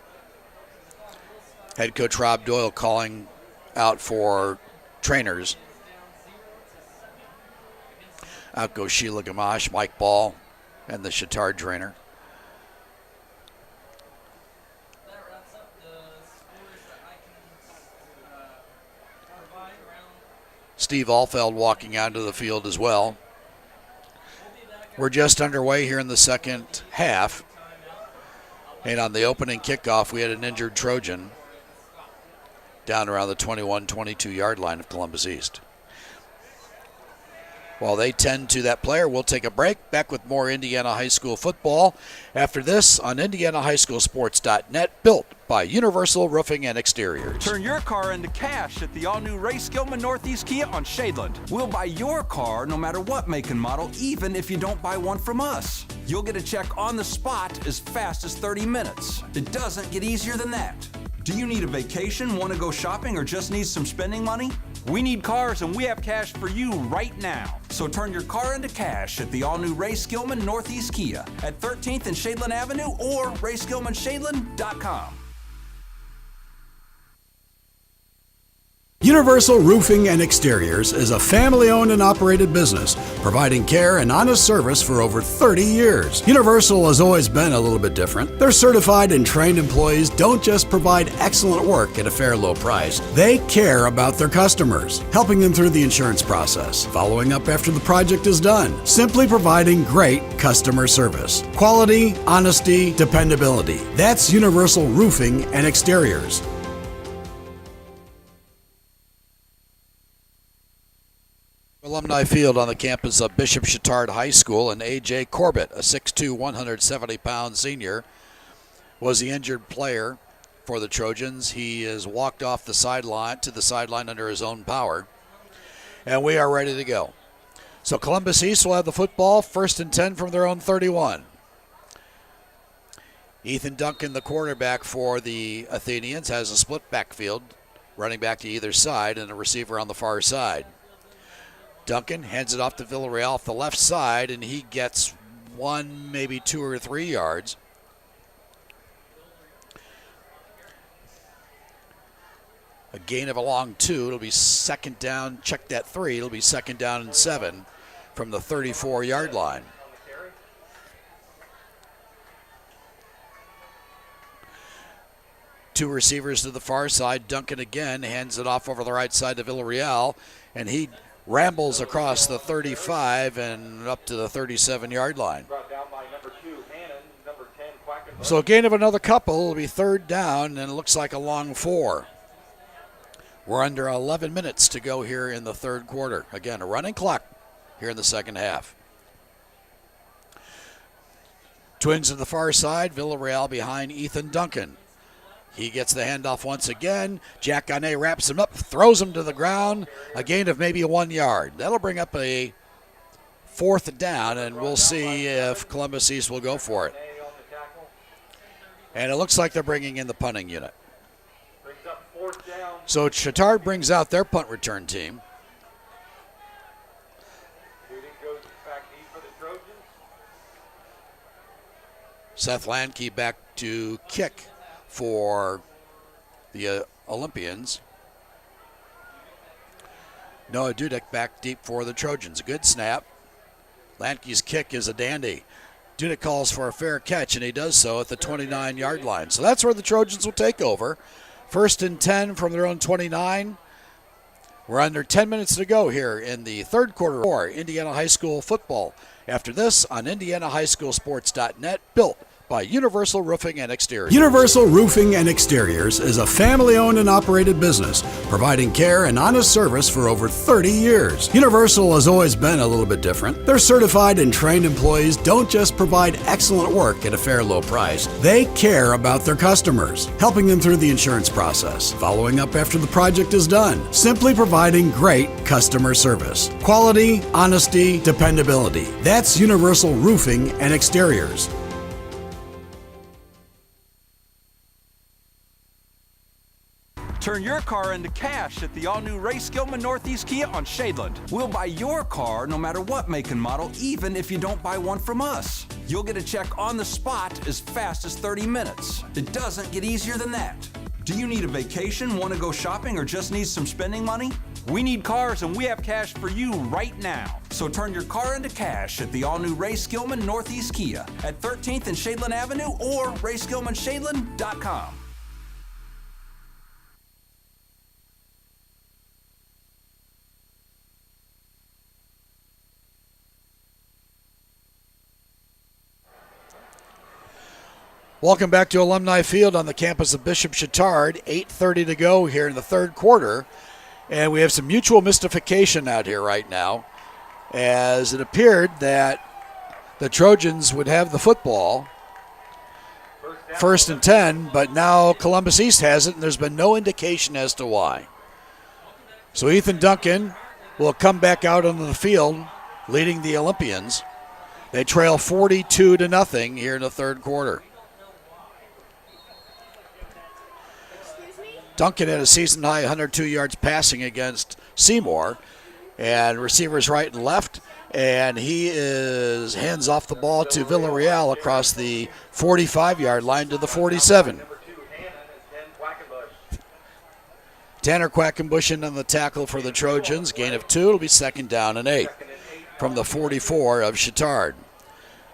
Head coach Rob Doyle calling out for trainers. Out goes Sheila Gamache, Mike Ball, and the Chatard trainer. Steve Alfeld walking out to the field as well. We're just underway here in the second half. And on the opening kickoff, we had an injured Trojan down around the 21, 22-yard line of Columbus East. While they tend to that player, we'll take a break. Back with more Indiana High School football after this on IndianaHighSchoolSports.net, built by Universal Roofing and Exteriors. Turn your car into cash at the all-new Ray Skillman Northeast Kia on Shadeland. We'll buy your car no matter what make and model, even if you don't buy one from us. You'll get a check on the spot as fast as 30 minutes. It doesn't get easier than that. Do you need a vacation, want to go shopping, or just need some spending money? We need cars, and we have cash for you right now. So turn your car into cash at the all-new Ray Skillman Northeast Kia at 13th and Shadeland Avenue or RaySkillmanShadeland.com. Universal Roofing and Exteriors is a family-owned and operated business, providing care and honest service for over 30 years. Universal has always been a little bit different. Their certified and trained employees don't just provide excellent work at a fair low price. They care about their customers, helping them through the insurance process, following up after the project is done, simply providing great customer service. Quality, honesty, dependability. That's Universal Roofing and Exteriors. Alumni Field on the campus of Bishop Chatard High School, and A.J. Corbett, a 6'2", 170-pound senior, was the injured player for the Trojans. He is walked off the sideline to the sideline under his own power, and we are ready to go. So Columbus East will have the football, 1st and 10 from their own 31. Ethan Duncan, the quarterback for the Athenians, has a split backfield, running back to either side, and a receiver on the far side. Duncan hands it off to Villarreal off the left side, and he gets 1, maybe 2 or 3 yards. A gain of a long 2. It'll be second down. Check that 3. It'll be second down and 7 from the 34-yard line. Two receivers to the far side. Duncan again hands it off over the right side to Villarreal, and he rambles across the 35 and up to the 37-yard line. So a gain of another couple. It'll be third down, and it looks like a long 4. We're under 11 minutes to go here in the third quarter. Again, a running clock here in the second half. Twins to the far side. Villarreal behind Ethan Duncan. He gets the handoff once again. Jack Gane wraps him up, throws him to the ground. A gain of maybe 1 yard. That'll bring up a 4th down, and we'll see if Columbus East will go for it. And it looks like they're bringing in the punting unit. So Chatard brings out their punt return team. Seth Landke back to kick for the Olympians. Noah Dudek back deep for the Trojans. A good snap. Landke's kick is a dandy. Dudek calls for a fair catch, and he does so at the 29-yard line. So that's where the Trojans will take over. 1st and 10 from their own 29. We're under 10 minutes to go here in the third quarter for Indiana High School football. After this on IndianaHighSchoolSports.net, built by Universal Roofing and Exteriors. Universal Roofing and Exteriors is a family-owned and operated business, providing care and honest service for over 30 years. Universal has always been a little bit different. Their certified and trained employees don't just provide excellent work at a fair low price. They care about their customers, helping them through the insurance process, following up after the project is done, simply providing great customer service. Quality, honesty, dependability. That's Universal Roofing and Exteriors. Turn your car into cash at the all-new Ray Skillman Northeast Kia on Shadeland. We'll buy your car no matter what make and model, even if you don't buy one from us. You'll get a check on the spot as fast as 30 minutes. It doesn't get easier than that. Do you need a vacation, want to go shopping, or just need some spending money? We need cars, and we have cash for you right now. So turn your car into cash at the all-new Ray Skillman Northeast Kia at 13th and Shadeland Avenue or RaySkillmanShadeland.com. Welcome back to Alumni Field on the campus of Bishop Chatard. 8:30 to go here in the third quarter. And we have some mutual mystification out here right now, as it appeared that the Trojans would have the football first and 10, but now Columbus East has it, and there's been no indication as to why. So Ethan Duncan will come back out onto the field leading the Olympians. They trail 42-0 here in the third quarter. Duncan had a season-high 102 yards passing against Seymour, and receivers right and left, and he hands off the ball to Villarreal across the 45-yard line to the 47. Tanner Quackenbush in on the tackle for the Trojans. Gain of 2. It'll be second down and 8 from the 44 of Chatard.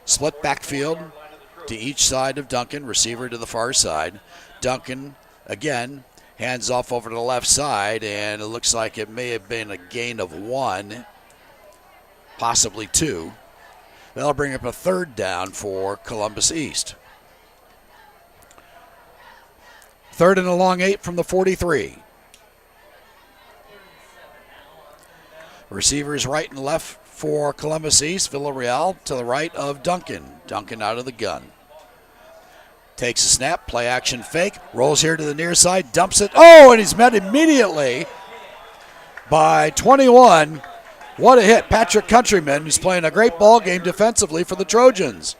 Split backfield to each side of Duncan, receiver to the far side. Duncan, again, hands off over to the left side, and it looks like it may have been a gain of 1, possibly 2. That'll bring up a third down for Columbus East. Third and a long 8 from the 43. Receivers right and left for Columbus East. Villarreal to the right of Duncan. Duncan out of the gun. Takes a snap, play action fake, rolls here to the near side, dumps it. Oh, and he's met immediately by 21. What a hit. Patrick Countryman, who's playing a great ball game defensively for the Trojans.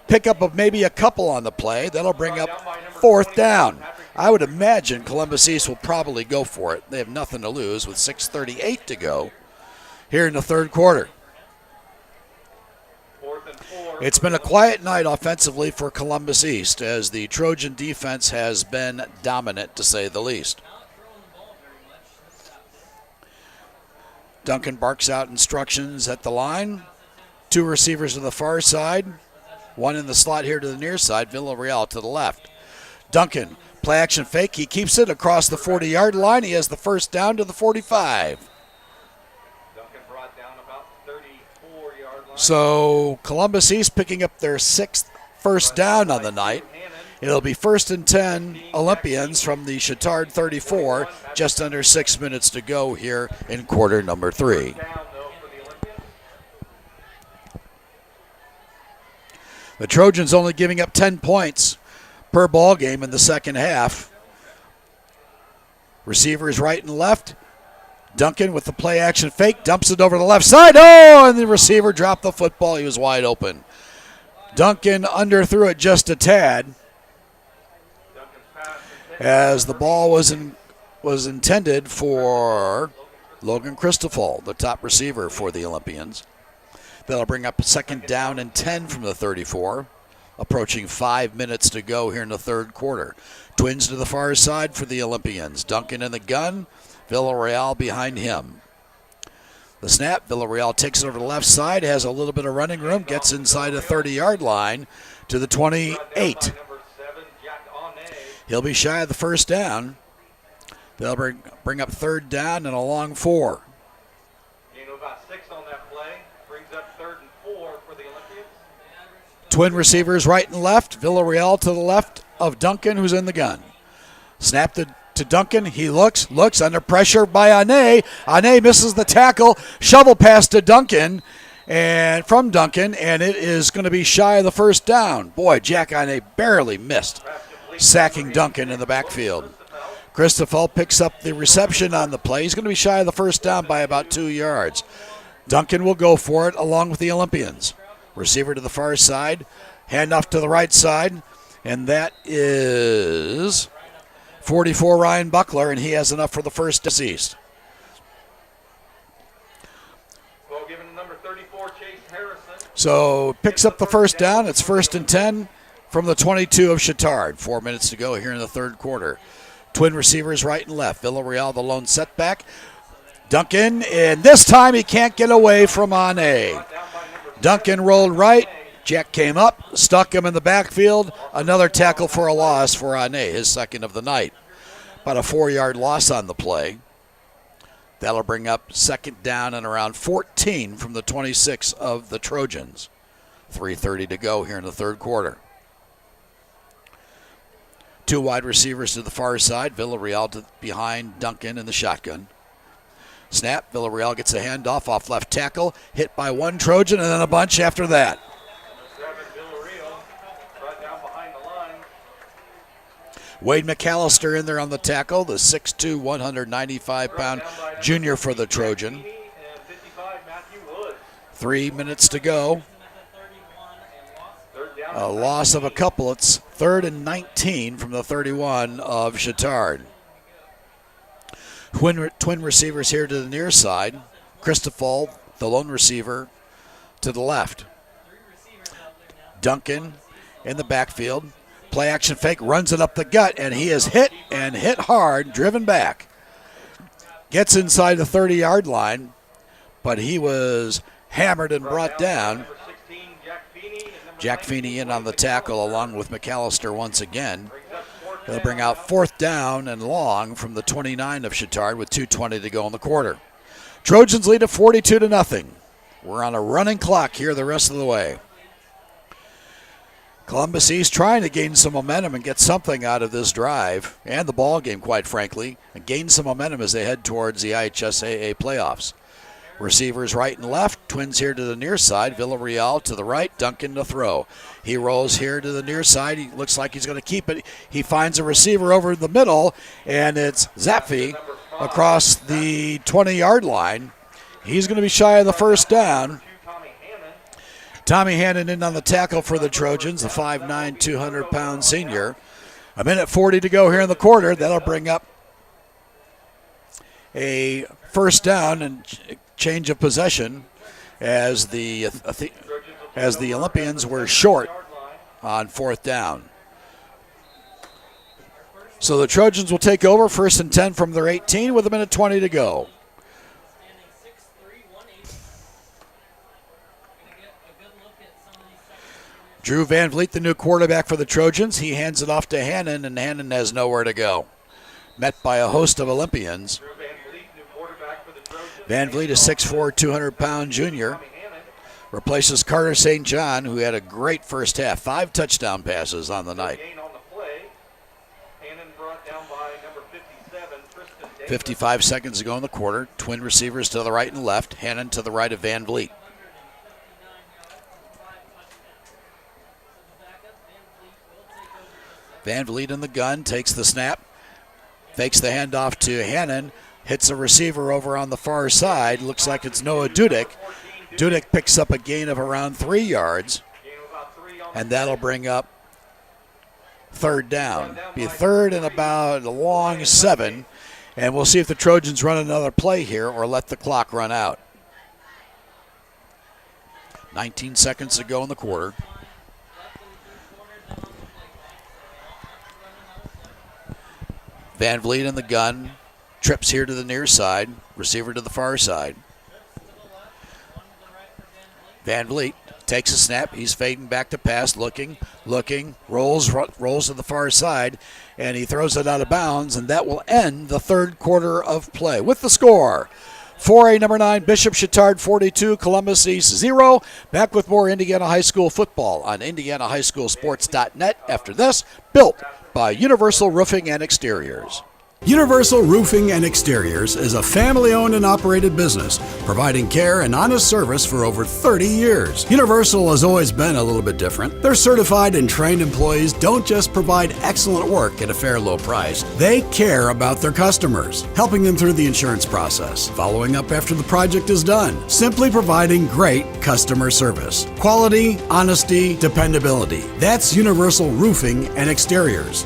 Pickup of maybe a couple on the play. That'll bring up fourth down. I would imagine Columbus East will probably go for it. They have nothing to lose with 6:38 to go here in the third quarter. It's been a quiet night offensively for Columbus East, as the Trojan defense has been dominant, to say the least. Duncan barks out instructions at the line. 2 receivers to the far side. 1 in the slot here to the near side. Villarreal to the left. Duncan, play action fake. He keeps it across the 40-yard line. He has the first down to the 45. So Columbus East picking up their 6th first down on the night. It'll be first and 10 Olympians from the Chatard 34. Just under 6 minutes to go here in quarter number 3. The Trojans only giving up 10 points per ball game in the second half. Receivers right and left. Duncan with the play action fake, dumps it over the left side. Oh, and the receiver dropped the football. He was wide open. Duncan underthrew it just a tad, as the ball was intended for Logan Christoffel, the top receiver for the Olympians. That'll bring up a second down and 10 from the 34. Approaching 5 minutes to go here in the third quarter. Twins to the far side for the Olympians. Duncan in the gun. Villarreal behind him. The snap, Villarreal takes it over the left side, has a little bit of running room, gets inside the 30-yard line to the 28. He'll be shy of the first down. They'll bring up third down and a long 4. Gain of about 6 on that play. Brings up 3rd and 4 for the Olympians. Twin receivers right and left. Villarreal to the left of Duncan, who's in the gun. Snap to Duncan. He looks under pressure by Ane. Ane misses the tackle. Shovel pass to Duncan, and from Duncan, and it is going to be shy of the first down. Boy, Jack Ane barely missed, sacking Duncan in the backfield. Christoffel picks up the reception on the play. He's going to be shy of the first down by about 2 yards. Duncan will go for it along with the Olympians. Receiver to the far side, handoff to the right side, and that is 44 Ryan Buckler, and he has enough for the first deceased. Well, given to number 34, Chase Harrison. So picks up the first down. It's 1st and 10 from the 22 of Chatard. 4 minutes to go here in the third quarter. Twin receivers right and left. Villarreal the lone setback. Duncan, and this time he can't get away from Ane. Duncan rolled right. Jack came up, stuck him in the backfield. Another tackle for a loss for Ane, his second of the night. About a 4-yard loss on the play. That'll bring up second down and around 14 from the 26 of the Trojans. 3:30 to go here in the third quarter. 2 wide receivers to the far side. Villarreal behind Duncan in the shotgun. Snap. Villarreal gets a handoff off left tackle. Hit by one Trojan and then a bunch after that. Wade McAllister in there on the tackle, the 6'2", 195-pound junior for the Trojan. 3 minutes to go. A loss of a couple. It's 3rd and 19 from the 31 of Chatard. Twin receivers here to the near side. Christoffel, the lone receiver, to the left. Duncan in the backfield. Play action fake, runs it up the gut, and he is hit hard, driven back. Gets inside the 30-yard line, but he was hammered and brought down. Jack Feeney in on the tackle along with McAllister once again. They'll bring out 4th down and long from the 29 of Chatard with 2:20 to go in the quarter. Trojans lead at 42-0. We're on a running clock here the rest of the way. Columbus East trying to gain some momentum and get something out of this drive and the ball game, quite frankly, and gain some momentum as they head towards the IHSAA playoffs. Receivers right and left. Twins here to the near side. Villarreal to the right. Duncan to throw. He rolls here to the near side. He looks like he's going to keep it. He finds a receiver over the middle, and it's Zappi across the 20-yard line. He's going to be shy of the first down. Tommy Hannon in on the tackle for the Trojans, the 5'9", 200-pound senior. A minute 40 to go here in the quarter. That'll bring up a first down and change of possession as the Olympians were short on 4th down. So the Trojans will take over 1st and 10 from their 18 with a minute 20 to go. Drew Van Vliet, the new quarterback for the Trojans. He hands it off to Hannon, and Hannon has nowhere to go. Met by a host of Olympians. Van Vliet, a 6'4", 200-pound junior, replaces Carter St. John, who had a great first half. 5 touchdown passes on the night. 55 seconds to go in the quarter. Twin receivers to the right and left. Hannon to the right of Van Vliet. Van Vliet in the gun, takes the snap, fakes the handoff to Hannon, hits a receiver over on the far side. Looks like it's Noah Dudek. Dudek picks up a gain of around 3 yards, and that'll bring up 3rd down. Be 3rd and about a long 7, and we'll see if the Trojans run another play here or let the clock run out. 19 seconds to go in the quarter. Van Vliet in the gun, trips here to the near side, receiver to the far side. Van Vliet takes a snap. He's fading back to pass, looking, rolls to the far side, and he throws it out of bounds, and that will end the third quarter of play. With the score, 4A number 9, Bishop Chatard 42, Columbus East 0. Back with more Indiana High School football on IndianaHighSchoolSports.net after this, built by Universal Roofing and Exteriors. Universal Roofing and Exteriors is a family-owned and operated business, providing care and honest service for over 30 years. Universal has always been a little bit different. Their certified and trained employees don't just provide excellent work at a fair low price. They care about their customers, helping them through the insurance process, following up after the project is done, simply providing great customer service. Quality, honesty, dependability. That's Universal Roofing and Exteriors.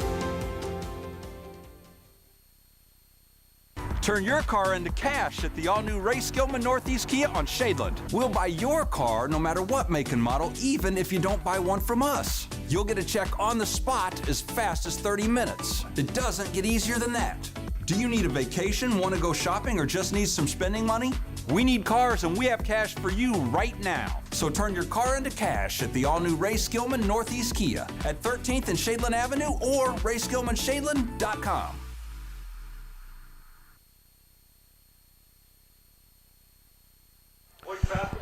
Turn your car into cash at the all-new Ray Skillman Northeast Kia on Shadeland. We'll buy your car no matter what make and model, even if you don't buy one from us. You'll get a check on the spot as fast as 30 minutes. It doesn't get easier than that. Do you need a vacation, want to go shopping, or just need some spending money? We need cars, and we have cash for you right now. So turn your car into cash at the all-new Ray Skillman Northeast Kia at 13th and Shadeland Avenue or RaySkillmanShadeland.com.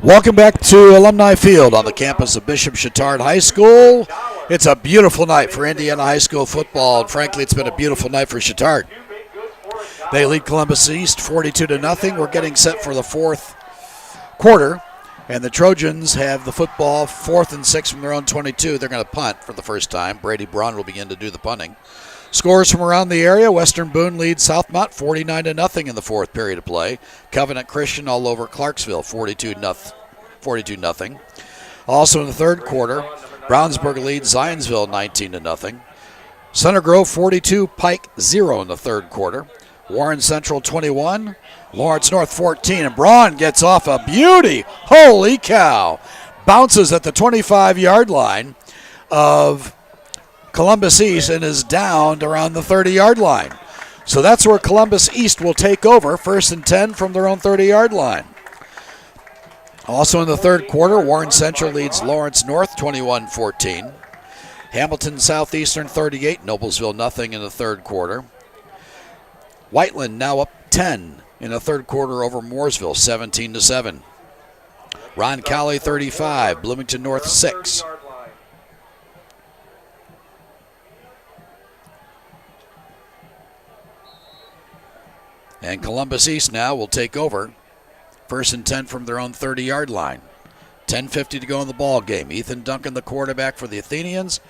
Welcome back to Alumni Field on the campus of Bishop Chatard High School. It's a beautiful night for Indiana High School football, and frankly, it's been a beautiful night for Chatard. They lead Columbus East 42-0. We're getting set for the fourth quarter, and the Trojans have the football 4th and 6 from their own 22. They're going to punt for the first time. Brady Braun will begin to do the punting. Scores from around the area. Western Boone leads Southmont 49-0 in the fourth period of play. Covenant Christian all over Clarksville 42-0. Also in the third quarter, Brownsburg leads Zionsville 19-0. Center Grove 42, Pike 0 in the third quarter. Warren Central 21, Lawrence North 14, and Braun gets off a beauty. Holy cow. Bounces at the 25-yard line of Columbus East and is down around the 30-yard line. So that's where Columbus East will take over, 1st and 10 from their own 30-yard line. Also in the third quarter, Warren Central leads Lawrence North 21-14. Hamilton Southeastern 38, Noblesville nothing in the third quarter. Whiteland now up 10 in the third quarter over Mooresville 17-7. Roncalli 35, Bloomington North 6. And Columbus East now will take over. 1st and 10 from their own 30-yard line. 10:50 to go in the ball game. Ethan Duncan, the quarterback for the Athenians.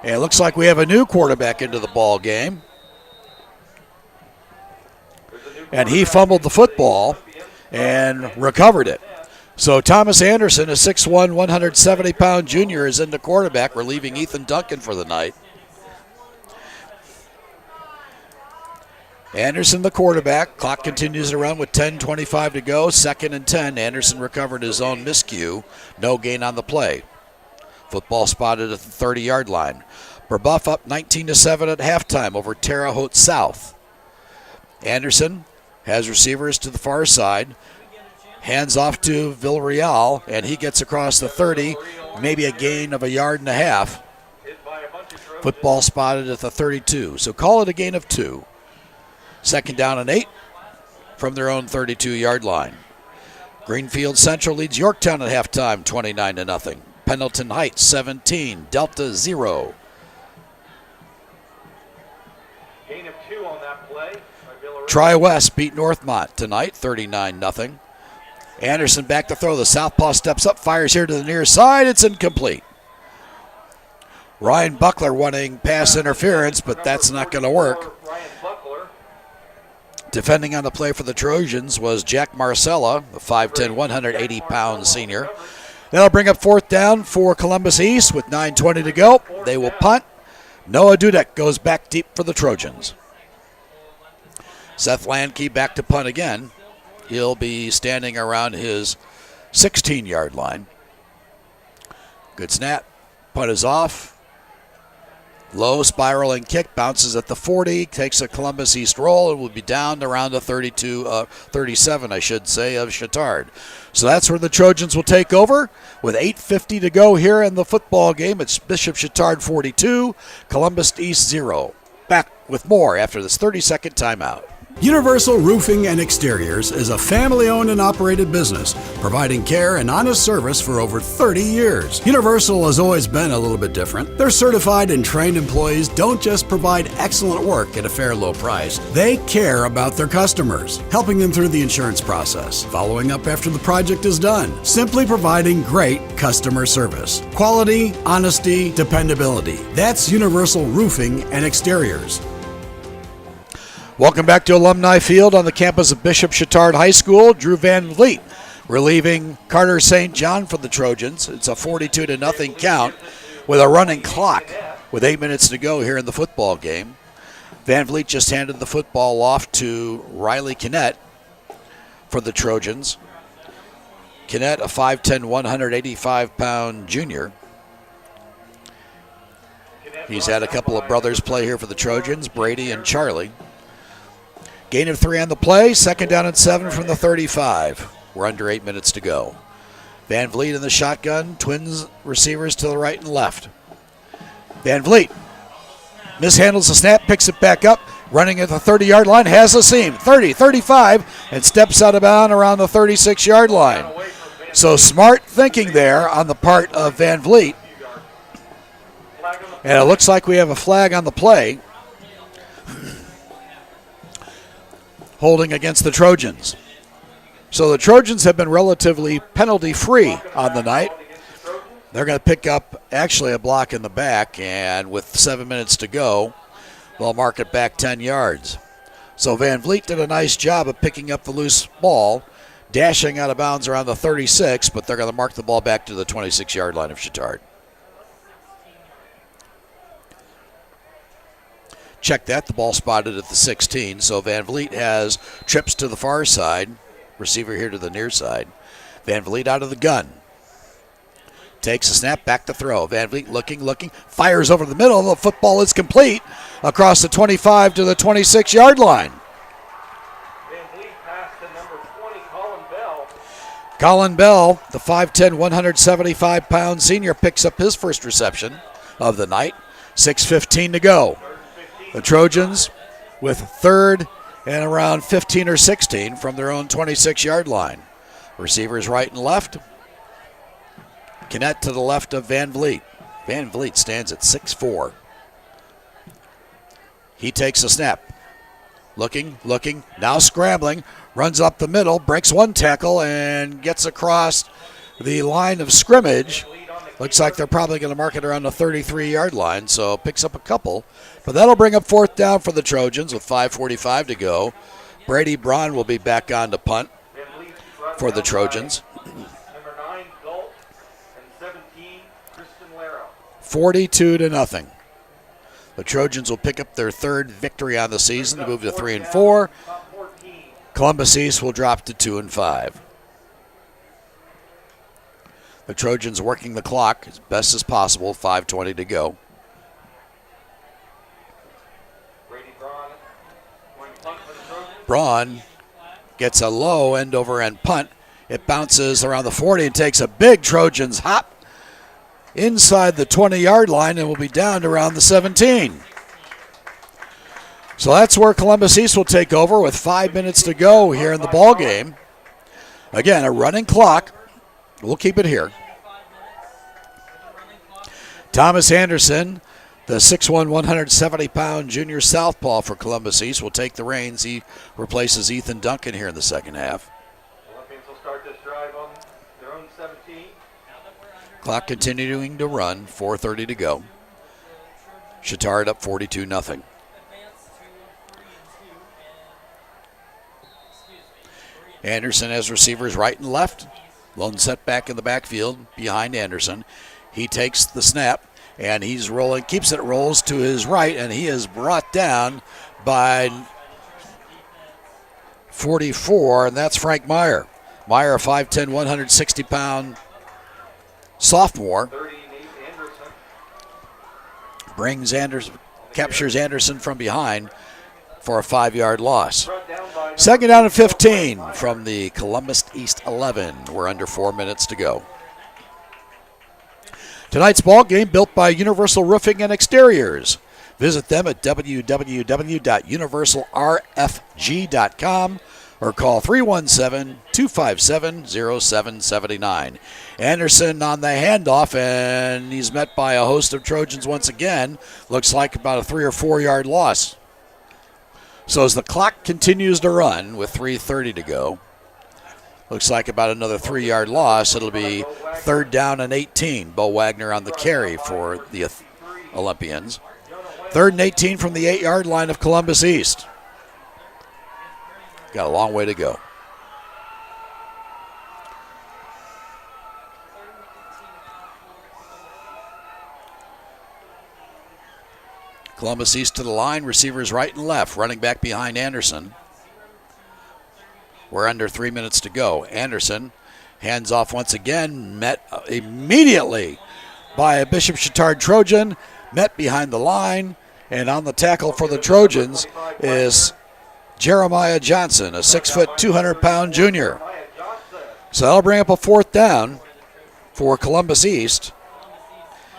And it looks like we have a new quarterback into the ball game. And he fumbled the football and recovered it. So Thomas Anderson, a 6'1", 170-pound junior, is in the quarterback, relieving Ethan Duncan for the night. Anderson, the quarterback. Clock continues to run with 10:25 to go. 2nd and 10. Anderson recovered his own miscue. No gain on the play. Football spotted at the 30-yard line. Brebeuf up 19-7 at halftime over Terre Haute South. Anderson has receivers to the far side. Hands off to Villarreal, and he gets across the 30, maybe a gain of 1.5 yards. Football spotted at the 32, so call it a gain of 2. 2nd down and 8 from their own 32-yard line. Greenfield Central leads Yorktown at halftime, 29-0. Pendleton Heights 17, Delta 0. Gain of 2 on that play. Tri-West beat Northmont tonight, 39-0. Anderson back to throw. The southpaw steps up, fires here to the near side. It's incomplete. Ryan Buckler wanting pass interference, but that's not going to work. Defending on the play for the Trojans was Jack Marcella, the 5'10", 180-pound senior. That'll bring up 4th down for Columbus East with 9:20 to go. They will punt. Noah Dudek goes back deep for the Trojans. Seth Landke back to punt again. He'll be standing around his 16-yard line. Good snap. Punt is off. Low spiraling kick, bounces at the 40, takes a Columbus East roll, and will be down around the 37, I should say, of Chatard. So that's where the Trojans will take over with 8:50 to go here in the football game. It's Bishop Chatard 42, Columbus East 0. Back with more after this 30-second timeout. Universal Roofing and Exteriors is a family-owned and operated business, providing care and honest service for over 30 years. Universal has always been a little bit different. Their certified and trained employees don't just provide excellent work at a fair low price. They care about their customers, helping them through the insurance process, following up after the project is done, simply providing great customer service. Quality, honesty, dependability. That's Universal Roofing and Exteriors. Welcome back to Alumni Field on the campus of Bishop Chatard High School. Drew Van Vliet relieving Carter St. John for the Trojans. It's a 42-0 count with a running clock with 8 minutes to go here in the football game. Van Vliet just handed the football off to Riley Kinnett for the Trojans. Kinnett, a 5'10", 185-pound junior. He's had a couple of brothers play here for the Trojans, Brady and Charlie. Gain of 3 on the play, 2nd down and 7 from the 35. We're under 8 minutes to go. Van Vliet in the shotgun, twins receivers to the right and left. Van Vliet mishandles the snap, picks it back up, running at the 30-yard line, has a seam, 30, 35, and steps out of bounds around the 36-yard line. So smart thinking there on the part of Van Vliet. And it looks like we have a flag on the play. Holding against the Trojans. So the Trojans have been relatively penalty-free on the night. They're going to pick up actually a block in the back, and with 7 minutes to go, they'll mark it back 10 yards. So Van Vliet did a nice job of picking up the loose ball, dashing out of bounds around the 36, but they're going to mark the ball back to the 26-yard line of Chatard. Check that, the ball spotted at the 16, so Van Vliet has trips to the far side, receiver here to the near side. Van Vliet out of the gun. Takes a snap, back to throw. Van Vliet looking, fires over the middle. The football is complete across the 25 to the 26-yard line. Van Vliet passed to number 20, Colin Bell. Colin Bell, the 5'10", 175-pound senior, picks up his first reception of the night. 6:15 to go. The Trojans with 3rd and around 15 or 16 from their own 26-yard line. Receivers right and left. Kinnett to the left of Van Vliet. Van Vliet stands at 6'4". He takes a snap. Looking, now scrambling, runs up the middle, breaks one tackle, and gets across the line of scrimmage. Looks like they're probably going to mark it around the 33-yard line, so picks up a couple. But that'll bring up 4th down for the Trojans with 5:45 to go. Brady Braun will be back on to punt for the Trojans. Number 9, Galt, and 17, Kristen Lara. 42-0. The Trojans will pick up their 3rd victory on the season to move to 3-4. Columbus East will drop to 2-5. The Trojans working the clock as best as possible, 5:20 to go. Braun gets a low end-over-end punt. It bounces around the 40 and takes a big Trojans hop inside the 20-yard line and will be down to around the 17. So that's where Columbus East will take over with 5 minutes to go here in the ball game. Again, a running clock. We'll keep it here. Thomas Anderson, the 6'1", 170-pound junior southpaw for Columbus East, will take the reins. He replaces Ethan Duncan here in the second half. Olympians will start this drive on their own 17. Clock continuing to run, 4:30 to go. Chatard up 42-0. Anderson has receivers right and left. Lone setback in the backfield behind Anderson. He takes the snap, and he's rolling, rolls to his right, and he is brought down by 44, and that's Frank Meyer. Meyer, a 5'10", 160-pound sophomore. captures Anderson from behind for a 5-yard loss. Second down and 15 from the Columbus East 11. We're under 4 minutes to go. Tonight's ball game built by Universal Roofing and Exteriors. Visit them at www.universalrfg.com or call 317-257-0779. Anderson on the handoff, and he's met by a host of Trojans once again. Looks like about a 3 or 4 yard loss. So as the clock continues to run with 3:30 to go, looks like about another 3 yard loss. It'll be 3rd down and 18. Bo Wagner on the carry for the Olympians. 3rd and 18 from the 8-yard line of Columbus East. Got a long way to go. Columbus East to the line, receivers right and left, running back behind Anderson. We're under 3 minutes to go. Anderson hands off once again, met immediately by a Bishop Chatard Trojan, met behind the line, and on the tackle for the Trojans is Jeremiah Johnson, a 6', 200-pound junior. So that'll bring up a 4th down for Columbus East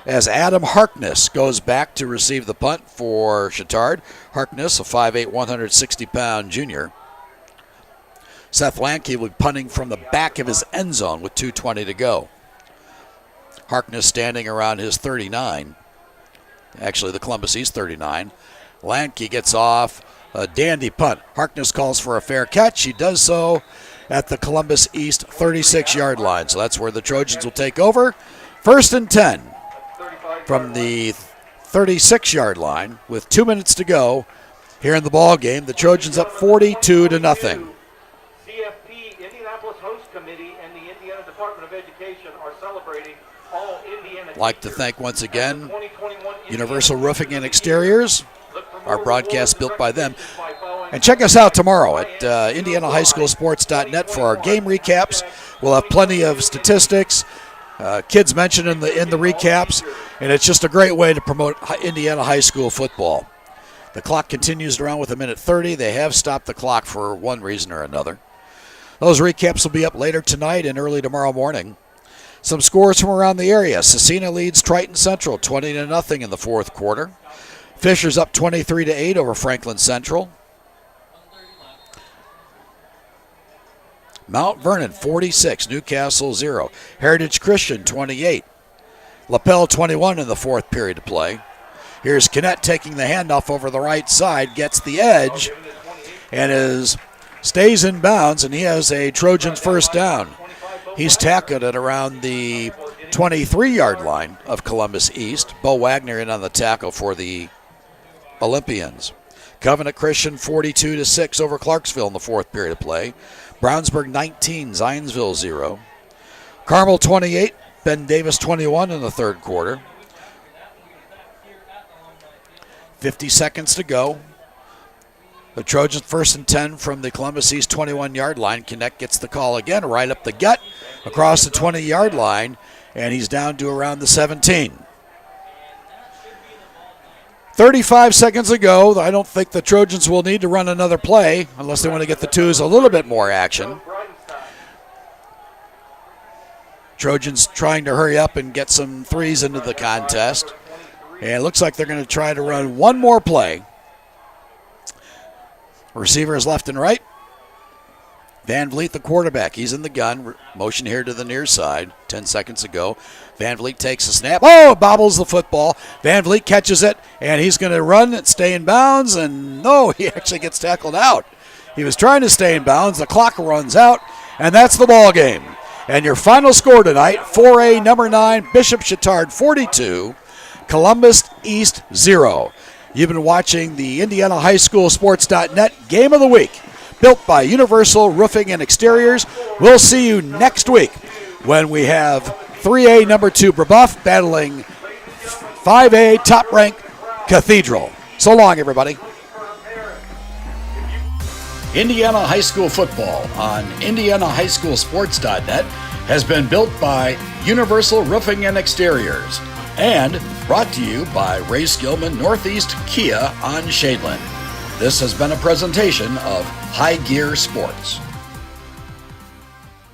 as Adam Harkness goes back to receive the punt for Chatard. Harkness, a 5'8", 160-pound junior. Seth Lanke will be punting from the back of his end zone with 2:20 to go. Harkness standing around his 39. Actually, the Columbus East 39. Lanke gets off a dandy punt. Harkness calls for a fair catch. He does so at the Columbus East 36-yard line. So that's where the Trojans will take over. 1st and 10 from the 36-yard line with 2 minutes to go here in the ball game. The Trojans up 42-0. CFP, Indianapolis Host Committee, and the Indiana Department of Education are celebrating all Indiana. Like to thank once again Universal Roofing and Exteriors, our broadcast built by them. And check us out tomorrow at IndianaHighSchoolSports.net for our game recaps. We'll have plenty of statistics, kids mentioned in the recaps, and it's just a great way to promote Indiana high school football. The clock continues to run with 1:30. They have stopped the clock for one reason or another. Those recaps will be up later tonight and early tomorrow morning. Some scores from around the area. Cecina leads Triton Central 20-0 in the 4th quarter. Fisher's up 23-8 over Franklin Central. Mount Vernon 46, Newcastle 0. Heritage Christian 28. LaPel 21 in the 4th period to play. Here's Kinnett taking the handoff over the right side, gets the edge, and stays in bounds, and he has a Trojans 1st down. He's tackled at around the 23-yard line of Columbus East. Bo Wagner in on the tackle for the Olympians. Covenant Christian 42-6 over Clarksville in the 4th period of play. Brownsburg 19, Zionsville 0. Carmel 28, Ben Davis 21 in the 3rd quarter. 50 seconds to go. The Trojans 1st and 10 from the Columbus East 21-yard line. Kinnett gets the call again, right up the gut, across the 20-yard line, and he's down to around the 17. 35 seconds to go. I don't think the Trojans will need to run another play unless they want to get the twos a little bit more action. Trojans trying to hurry up and get some threes into the contest. And it looks like they're going to try to run one more play. Receivers left and right. Van Vliet, the quarterback, he's in the gun. Motion here to the near side. 10 seconds to go. Van Vliet takes a snap. Oh, bobbles the football. Van Vliet catches it, and he's going to run and stay in bounds. And no, he actually gets tackled out. He was trying to stay in bounds. The clock runs out, and that's the ball game. And your final score tonight, 4A number 9, Bishop Chatard 42, Columbus East 0. You've been watching the IndianaHighSchoolSports.net Game of the Week, built by Universal Roofing and Exteriors. We'll see you next week when we have 3A number 2 Brebeuf battling 5A top-ranked Cathedral. So long, everybody. Indiana High School football on IndianaHighSchoolSports.net has been built by Universal Roofing and Exteriors. And brought to you by Ray Skillman Northeast Kia on Shadeland. This has been a presentation of High Gear Sports.